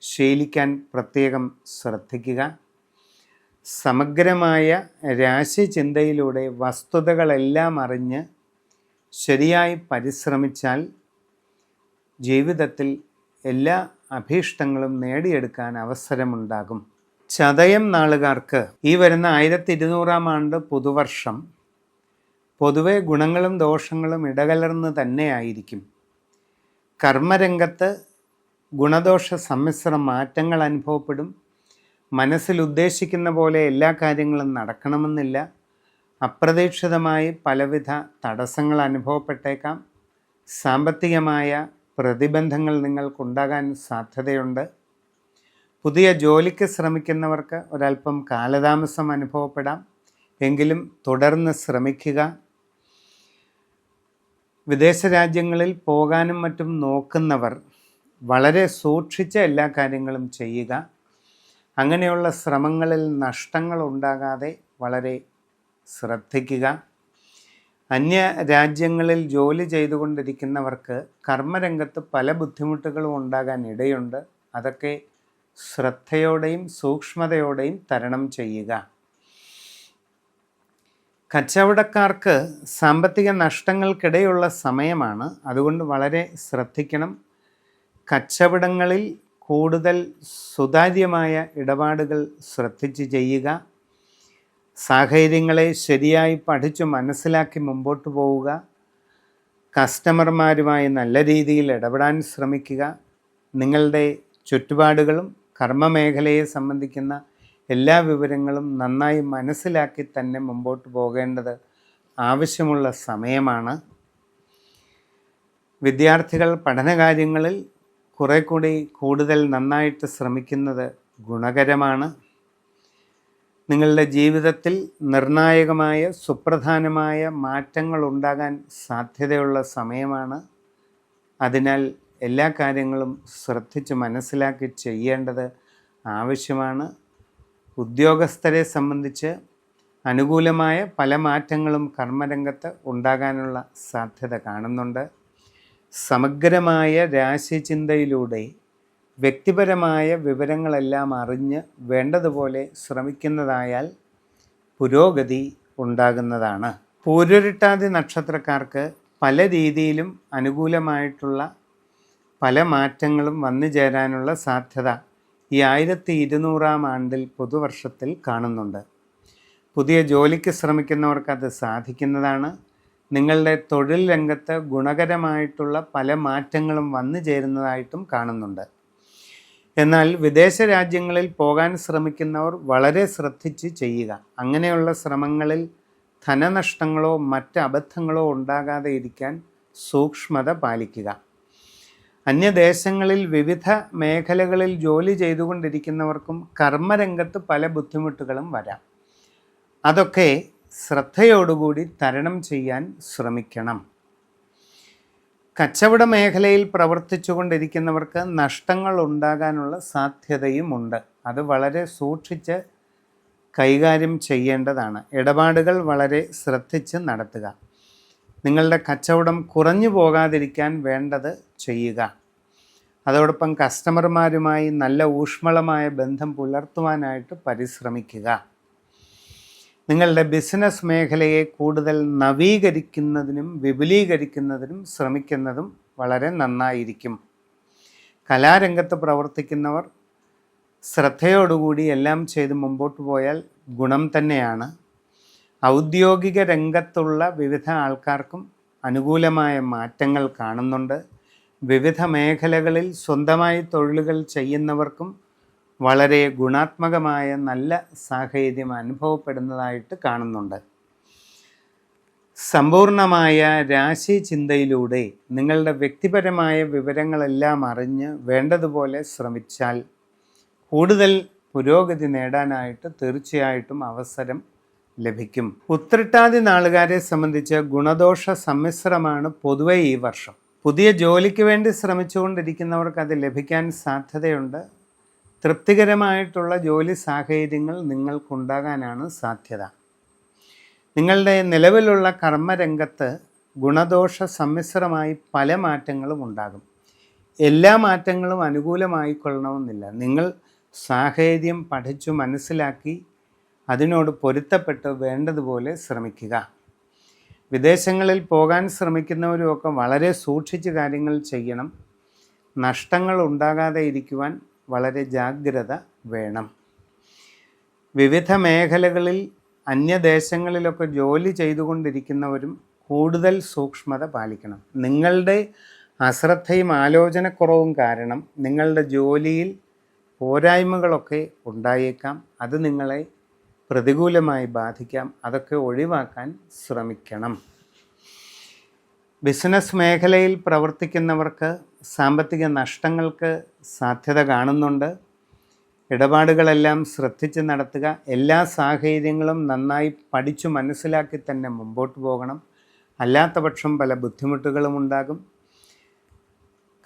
ശീലിക്കാൻ പ്രത്യേകം ശ്രദ്ധിക്കുക. സമഗ്രമായ രാശിചിന്തയിലൂടെ വസ്തുതകളെല്ലാം അറിഞ്ഞ് ശരിയായി പരിശ്രമിച്ചാൽ ജീവിതത്തിൽ എല്ലാ അഭീഷ്ടങ്ങളും നേടിയെടുക്കാൻ അവസരമുണ്ടാകും. ചതയം നാളുകാർക്ക് ഈ വരുന്ന 1200 ആണ്ട് പുതുവർഷം പൊതുവെ ഗുണങ്ങളും ദോഷങ്ങളും ഇടകലർന്ന് തന്നെയായിരിക്കും. കർമ്മരംഗത്ത് ഗുണദോഷ സമ്മിശ്ര മാറ്റങ്ങൾ അനുഭവപ്പെടും. മനസ്സിൽ ഉദ്ദേശിക്കുന്ന പോലെ എല്ലാ കാര്യങ്ങളും നടക്കണമെന്നില്ല. അപ്രതീക്ഷിതമായി പലവിധ തടസ്സങ്ങൾ അനുഭവപ്പെട്ടേക്കാം. സാമ്പത്തികമായ പ്രതിബന്ധങ്ങൾ നിങ്ങൾക്കുണ്ടാകാൻ സാധ്യതയുണ്ട്. പുതിയ ജോലിക്ക് ശ്രമിക്കുന്നവർക്ക് ഒരല്പം കാലതാമസം അനുഭവപ്പെടാം. എങ്കിലും തുടർന്ന് ശ്രമിക്കുക. വിദേശ രാജ്യങ്ങളിൽ പോകാനും മറ്റും നോക്കുന്നവർ വളരെ സൂക്ഷിച്ച് എല്ലാ കാര്യങ്ങളും ചെയ്യുക. അങ്ങനെയുള്ള ശ്രമങ്ങളിൽ നഷ്ടങ്ങൾ ഉണ്ടാകാതെ വളരെ ശ്രദ്ധിക്കുക. അന്യ രാജ്യങ്ങളിൽ ജോലി ചെയ്തുകൊണ്ടിരിക്കുന്നവർക്ക് കർമ്മരംഗത്ത് പല ബുദ്ധിമുട്ടുകളും ഉണ്ടാകാൻ ഇടയുണ്ട്. അതൊക്കെ ശ്രദ്ധയോടെയും സൂക്ഷ്മതയോടെയും തരണം ചെയ്യുക. കച്ചവടക്കാർക്ക് സാമ്പത്തിക നഷ്ടങ്ങൾക്കിടയുള്ള സമയമാണ്. അതുകൊണ്ട് വളരെ ശ്രദ്ധിക്കണം. കച്ചവടങ്ങളിൽ കൂടുതൽ സുതാര്യമായ ഇടപാടുകൾ ശ്രദ്ധിച്ച് ചെയ്യുക. സാഹചര്യങ്ങളെ ശരിയായി പഠിച്ചു മനസ്സിലാക്കി മുമ്പോട്ട് പോവുക. കസ്റ്റമർമാരുമായി നല്ല രീതിയിൽ ഇടപെടാൻ ശ്രമിക്കുക. നിങ്ങളുടെ ചുറ്റുപാടുകളും കർമ്മമേഖലയെ സംബന്ധിക്കുന്ന എല്ലാ വിവരങ്ങളും നന്നായി മനസ്സിലാക്കി തന്നെ മുമ്പോട്ട് പോകേണ്ടത് ആവശ്യമുള്ള സമയമാണ്. വിദ്യാർത്ഥികൾ പഠനകാര്യങ്ങളിൽ കുറെ കൂടി കൂടുതൽ നന്നായിട്ട് ശ്രമിക്കുന്നത് ഗുണകരമാണ്. നിങ്ങളുടെ ജീവിതത്തിൽ നിർണായകമായ സുപ്രധാനമായ മാറ്റങ്ങൾ ഉണ്ടാകാൻ സാധ്യതയുള്ള സമയമാണ്. അതിനാൽ എല്ലാ കാര്യങ്ങളും ശ്രദ്ധിച്ച് മനസ്സിലാക്കി ചെയ്യേണ്ടത് ആവശ്യമാണ്. ഉദ്യോഗസ്ഥരെ സംബന്ധിച്ച് അനുകൂലമായ പല മാറ്റങ്ങളും കർമ്മരംഗത്ത് ഉണ്ടാകാനുള്ള സാധ്യത കാണുന്നുണ്ട്. സമഗ്രമായ രാശിചിന്തയിലൂടെ വ്യക്തിപരമായ വിവരങ്ങളെല്ലാം അറിഞ്ഞ് വേണ്ടതുപോലെ ശ്രമിക്കുന്നതായാൽ പുരോഗതി ഉണ്ടാകുന്നതാണ്. പൂരുരുട്ടാതി നക്ഷത്രക്കാർക്ക് പല രീതിയിലും അനുകൂലമായിട്ടുള്ള പല മാറ്റങ്ങളും വന്നു ചേരാനുള്ള സാധ്യത ഈ 1200 ആണ്ടിൽ പുതുവർഷത്തിൽ കാണുന്നുണ്ട്. പുതിയ ജോലിക്ക് ശ്രമിക്കുന്നവർക്ക് അത് സാധിക്കുന്നതാണ്. നിങ്ങളുടെ തൊഴിൽ രംഗത്ത് ഗുണകരമായിട്ടുള്ള പല മാറ്റങ്ങളും വന്നു ചേരുന്നതായിട്ടും കാണുന്നുണ്ട്. എന്നാൽ വിദേശ രാജ്യങ്ങളിൽ പോകാൻ ശ്രമിക്കുന്നവർ വളരെ ശ്രദ്ധിച്ച് ചെയ്യുക. അങ്ങനെയുള്ള ശ്രമങ്ങളിൽ ധനനഷ്ടങ്ങളോ മറ്റ് അബദ്ധങ്ങളോ ഉണ്ടാകാതെ ഇരിക്കാൻ സൂക്ഷ്മത പാലിക്കുക. അന്യദേശങ്ങളിൽ വിവിധ മേഖലകളിൽ ജോലി ചെയ്തുകൊണ്ടിരിക്കുന്നവർക്കും കർമ്മരംഗത്ത് പല ബുദ്ധിമുട്ടുകളും വരാം. അതൊക്കെ ശ്രദ്ധയോടുകൂടി തരണം ചെയ്യാൻ ശ്രമിക്കണം. കച്ചവട മേഖലയിൽ പ്രവർത്തിച്ചു കൊണ്ടിരിക്കുന്നവർക്ക് നഷ്ടങ്ങൾ ഉണ്ടാകാനുള്ള സാധ്യതയുമുണ്ട്. അത് വളരെ സൂക്ഷിച്ച് കൈകാര്യം ചെയ്യേണ്ടതാണ്. ഇടപാടുകൾ വളരെ ശ്രദ്ധിച്ച് നടത്തുക. നിങ്ങളുടെ കച്ചവടം കുറഞ്ഞു പോകാതിരിക്കാൻ വേണ്ടത് ചെയ്യുക. അതോടൊപ്പം കസ്റ്റമർമാരുമായി നല്ല ഊഷ്മളമായ ബന്ധം പുലർത്തുവാനായിട്ട് പരിശ്രമിക്കുക. നിങ്ങളുടെ ബിസിനസ് മേഖലയെ കൂടുതൽ നവീകരിക്കുന്നതിനും വിപുലീകരിക്കുന്നതിനും ശ്രമിക്കുന്നതും വളരെ നന്നായിരിക്കും. കലാരംഗത്ത് പ്രവർത്തിക്കുന്നവർ ശ്രദ്ധയോടുകൂടി എല്ലാം ചെയ്ത് മുമ്പോട്ട് പോയാൽ ഗുണം തന്നെയാണ്. ഔദ്യോഗിക രംഗത്തുള്ള വിവിധ ആൾക്കാർക്കും അനുകൂലമായ മാറ്റങ്ങൾ കാണുന്നുണ്ട്. വിവിധ മേഖലകളിൽ സ്വന്തമായി തൊഴിലുകൾ ചെയ്യുന്നവർക്കും വളരെ ഗുണാത്മകമായ നല്ല സാഹചര്യം അനുഭവപ്പെടുന്നതായിട്ട് കാണുന്നുണ്ട്. സമ്പൂർണമായ രാശി ചിന്തയിലൂടെ നിങ്ങളുടെ വ്യക്തിപരമായ വിവരങ്ങളെല്ലാം അറിഞ്ഞ് വേണ്ടതുപോലെ ശ്രമിച്ചാൽ കൂടുതൽ പുരോഗതി നേടാനായിട്ട് തീർച്ചയായിട്ടും അവസരം ലഭിക്കും. ഉത്രട്ടാതി നാളുകാരെ സംബന്ധിച്ച് ഗുണദോഷ സമ്മിശ്രമാണ് പൊതുവെ ഈ വർഷം. പുതിയ ജോലിക്ക് വേണ്ടി ശ്രമിച്ചുകൊണ്ടിരിക്കുന്നവർക്ക് അത് ലഭിക്കാൻ സാധ്യതയുണ്ട്. തൃപ്തികരമായിട്ടുള്ള ജോലി സാഹചര്യങ്ങൾ നിങ്ങൾക്കുണ്ടാകാനാണ് സാധ്യത. നിങ്ങളുടെ നിലവിലുള്ള കർമ്മരംഗത്ത് ഗുണദോഷ സമ്മിശ്രമായി പല മാറ്റങ്ങളും ഉണ്ടാകും. എല്ലാ മാറ്റങ്ങളും അനുകൂലമായിക്കൊള്ളണമെന്നില്ല. നിങ്ങൾ സാഹചര്യം പഠിച്ചു മനസ്സിലാക്കി അതിനോട് പൊരുത്തപ്പെട്ട് വേണ്ടതുപോലെ ശ്രമിക്കുക. വിദേശങ്ങളിൽ പോകാൻ ശ്രമിക്കുന്നവരുമൊക്കെ വളരെ സൂക്ഷിച്ച് കാര്യങ്ങൾ ചെയ്യണം. നഷ്ടങ്ങൾ ഉണ്ടാകാതെ ഇരിക്കുവാൻ വളരെ ജാഗ്രത വേണം. വിവിധ മേഖലകളിൽ അന്യദേശങ്ങളിലൊക്കെ ജോലി ചെയ്തുകൊണ്ടിരിക്കുന്നവരും കൂടുതൽ സൂക്ഷ്മത പാലിക്കണം. നിങ്ങളുടെ അശ്രദ്ധയും ആലോചനക്കുറവും കാരണം നിങ്ങളുടെ ജോലിയിൽ പോരായ്മകളൊക്കെ ഉണ്ടായേക്കാം. അത് നിങ്ങളെ പ്രതികൂലമായി ബാധിക്കാം. അതൊക്കെ ഒഴിവാക്കാൻ ശ്രമിക്കണം. ബിസിനസ് മേഖലയിൽ പ്രവർത്തിക്കുന്നവർക്ക് സാമ്പത്തിക നഷ്ടങ്ങൾക്ക് സാധ്യത കാണുന്നുണ്ട്. ഇടപാടുകളെല്ലാം ശ്രദ്ധിച്ച് നടത്തുക. എല്ലാ സാഹചര്യങ്ങളും നന്നായി പഠിച്ചു മനസ്സിലാക്കി തന്നെ മുമ്പോട്ട് പോകണം. അല്ലാത്ത പക്ഷം പല ബുദ്ധിമുട്ടുകളും ഉണ്ടാകും.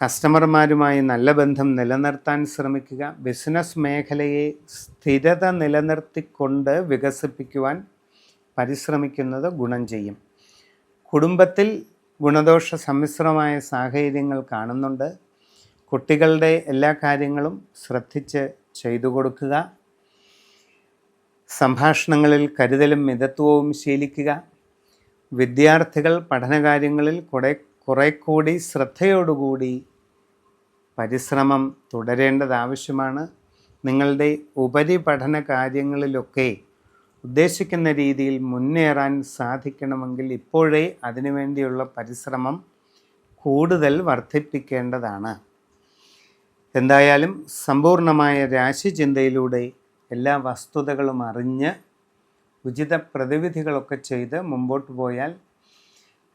കസ്റ്റമർമാരുമായി നല്ല ബന്ധം നിലനിർത്താൻ ശ്രമിക്കുക. ബിസിനസ് മേഖലയെ സ്ഥിരത നിലനിർത്തിക്കൊണ്ട് വികസിപ്പിക്കുവാൻ പരിശ്രമിക്കുന്നത് ഗുണം ചെയ്യും. കുടുംബത്തിൽ ഗുണദോഷ സമ്മിശ്രമായ സാഹചര്യങ്ങൾ കാണുന്നുണ്ട്. കുട്ടികളുടെ എല്ലാ കാര്യങ്ങളും ശ്രദ്ധിച്ച് ചെയ്തു കൊടുക്കുക. സംഭാഷണങ്ങളിൽ കരുതലും മിതത്വവും ശീലിക്കുക. വിദ്യാർത്ഥികൾ പഠനകാര്യങ്ങളിൽ കുറെ കൂടി ശ്രദ്ധയോടുകൂടി പരിശ്രമം തുടരേണ്ടത് ആവശ്യമാണ്. നിങ്ങളുടെ ഉപരിപഠന കാര്യങ്ങളിലൊക്കെ ഉദ്ദേശിക്കുന്ന രീതിയിൽ മുന്നേറാൻ സാധിക്കണമെങ്കിൽ ഇപ്പോഴേ അതിനുവേണ്ടിയുള്ള പരിശ്രമം കൂടുതൽ വർദ്ധിപ്പിക്കേണ്ടതാണ്. എന്തായാലും സമ്പൂർണമായ രാശിചിന്തയിലൂടെ എല്ലാ വസ്തുതകളും അറിഞ്ഞ് ഉചിത പ്രതിവിധികളൊക്കെ ചെയ്ത് മുമ്പോട്ട് പോയാൽ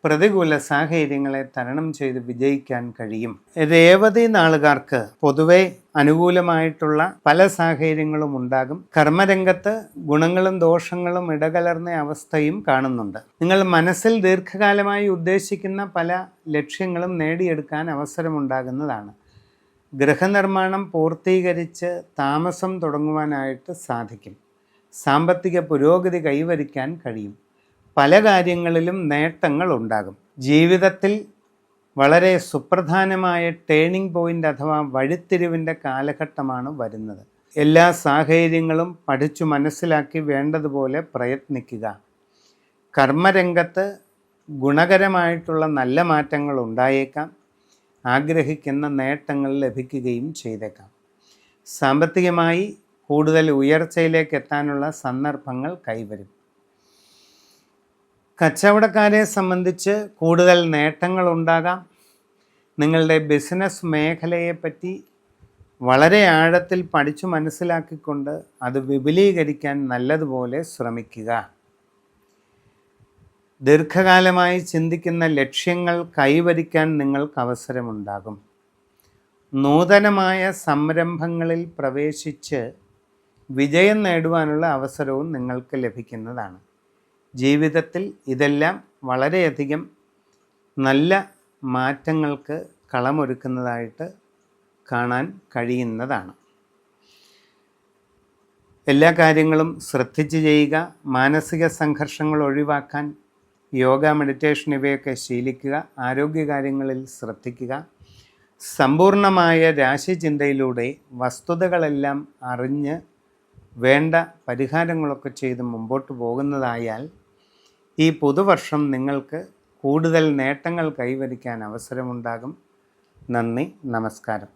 പ്രതികൂല സാഹചര്യങ്ങളെ തരണം ചെയ്ത് വിജയിക്കാൻ കഴിയും. രേവതി നാളുകാർക്ക് പൊതുവെ അനുകൂലമായിട്ടുള്ള പല സാഹചര്യങ്ങളും ഉണ്ടാകും. കർമ്മരംഗത്ത് ഗുണങ്ങളും ദോഷങ്ങളും ഇടകലർന്ന അവസ്ഥയും കാണുന്നുണ്ട്. നിങ്ങൾ മനസ്സിൽ ദീർഘകാലമായി ഉദ്ദേശിക്കുന്ന പല ലക്ഷ്യങ്ങളും നേടിയെടുക്കാൻ അവസരമുണ്ടാകുന്നതാണ്. ഗൃഹനിർമ്മാണം പൂർത്തീകരിച്ച് താമസം തുടങ്ങുവാനായിട്ട് സാധിക്കും. സാമ്പത്തിക പുരോഗതി കൈവരിക്കാൻ കഴിയും. പല കാര്യങ്ങളിലും നേട്ടങ്ങൾ ഉണ്ടാകും. ജീവിതത്തിൽ വളരെ സുപ്രധാനമായ ടേണിംഗ് പോയിൻ്റ് അഥവാ വഴിത്തിരിവിൻ്റെ കാലഘട്ടമാണ് വരുന്നത്. എല്ലാ സാഹചര്യങ്ങളും പഠിച്ചു മനസ്സിലാക്കി വേണ്ടതുപോലെ പ്രയത്നിക്കുക. കർമ്മരംഗത്ത് ഗുണകരമായിട്ടുള്ള നല്ല മാറ്റങ്ങൾ ഉണ്ടായേക്കാം. ആഗ്രഹിക്കുന്ന നേട്ടങ്ങൾ ലഭിക്കുകയും ചെയ്തേക്കാം. സാമ്പത്തികമായി കൂടുതൽ ഉയർച്ചയിലേക്ക് എത്താനുള്ള സന്ദർഭങ്ങൾ കൈവരും. കച്ചവടക്കാരെ സംബന്ധിച്ച് കൂടുതൽ നേട്ടങ്ങൾ ഉണ്ടാകാം. നിങ്ങളുടെ ബിസിനസ് മേഖലയെപ്പറ്റി വളരെ ആഴത്തിൽ പഠിച്ചു മനസ്സിലാക്കിക്കൊണ്ട് അത് വിപുലീകരിക്കാൻ നല്ലതുപോലെ ശ്രമിക്കുക. ദീർഘകാലമായി ചിന്തിക്കുന്ന ലക്ഷ്യങ്ങൾ കൈവരിക്കാൻ നിങ്ങൾക്ക് അവസരമുണ്ടാകും. നൂതനമായ സംരംഭങ്ങളിൽ പ്രവേശിച്ച് വിജയം നേടുവാനുള്ള അവസരവും നിങ്ങൾക്ക് ലഭിക്കുന്നതാണ്. ജീവിതത്തിൽ ഇതെല്ലാം വളരെയധികം നല്ല മാറ്റങ്ങൾക്ക് കളമൊരുക്കുന്നതായിട്ട് കാണാൻ കഴിയുന്നതാണ്. എല്ലാ കാര്യങ്ങളും ശ്രദ്ധിച്ച് ചെയ്യുക. മാനസിക സംഘർഷങ്ങൾ ഒഴിവാക്കാൻ യോഗ, മെഡിറ്റേഷൻ ഇവയൊക്കെ ശീലിക്കുക. ആരോഗ്യകാര്യങ്ങളിൽ ശ്രദ്ധിക്കുക. സമ്പൂർണമായ രാശിചിന്തയിലൂടെ വസ്തുതകളെല്ലാം അറിഞ്ഞ് വേണ്ട പരിഹാരങ്ങളൊക്കെ ചെയ്ത് മുമ്പോട്ട് പോകുന്നതായാൽ ഈ പുതുവർഷം നിങ്ങൾക്ക് കൂടുതൽ നേട്ടങ്ങൾ കൈവരിക്കാൻ അവസരമുണ്ടാകും. നന്ദി, നമസ്കാരം.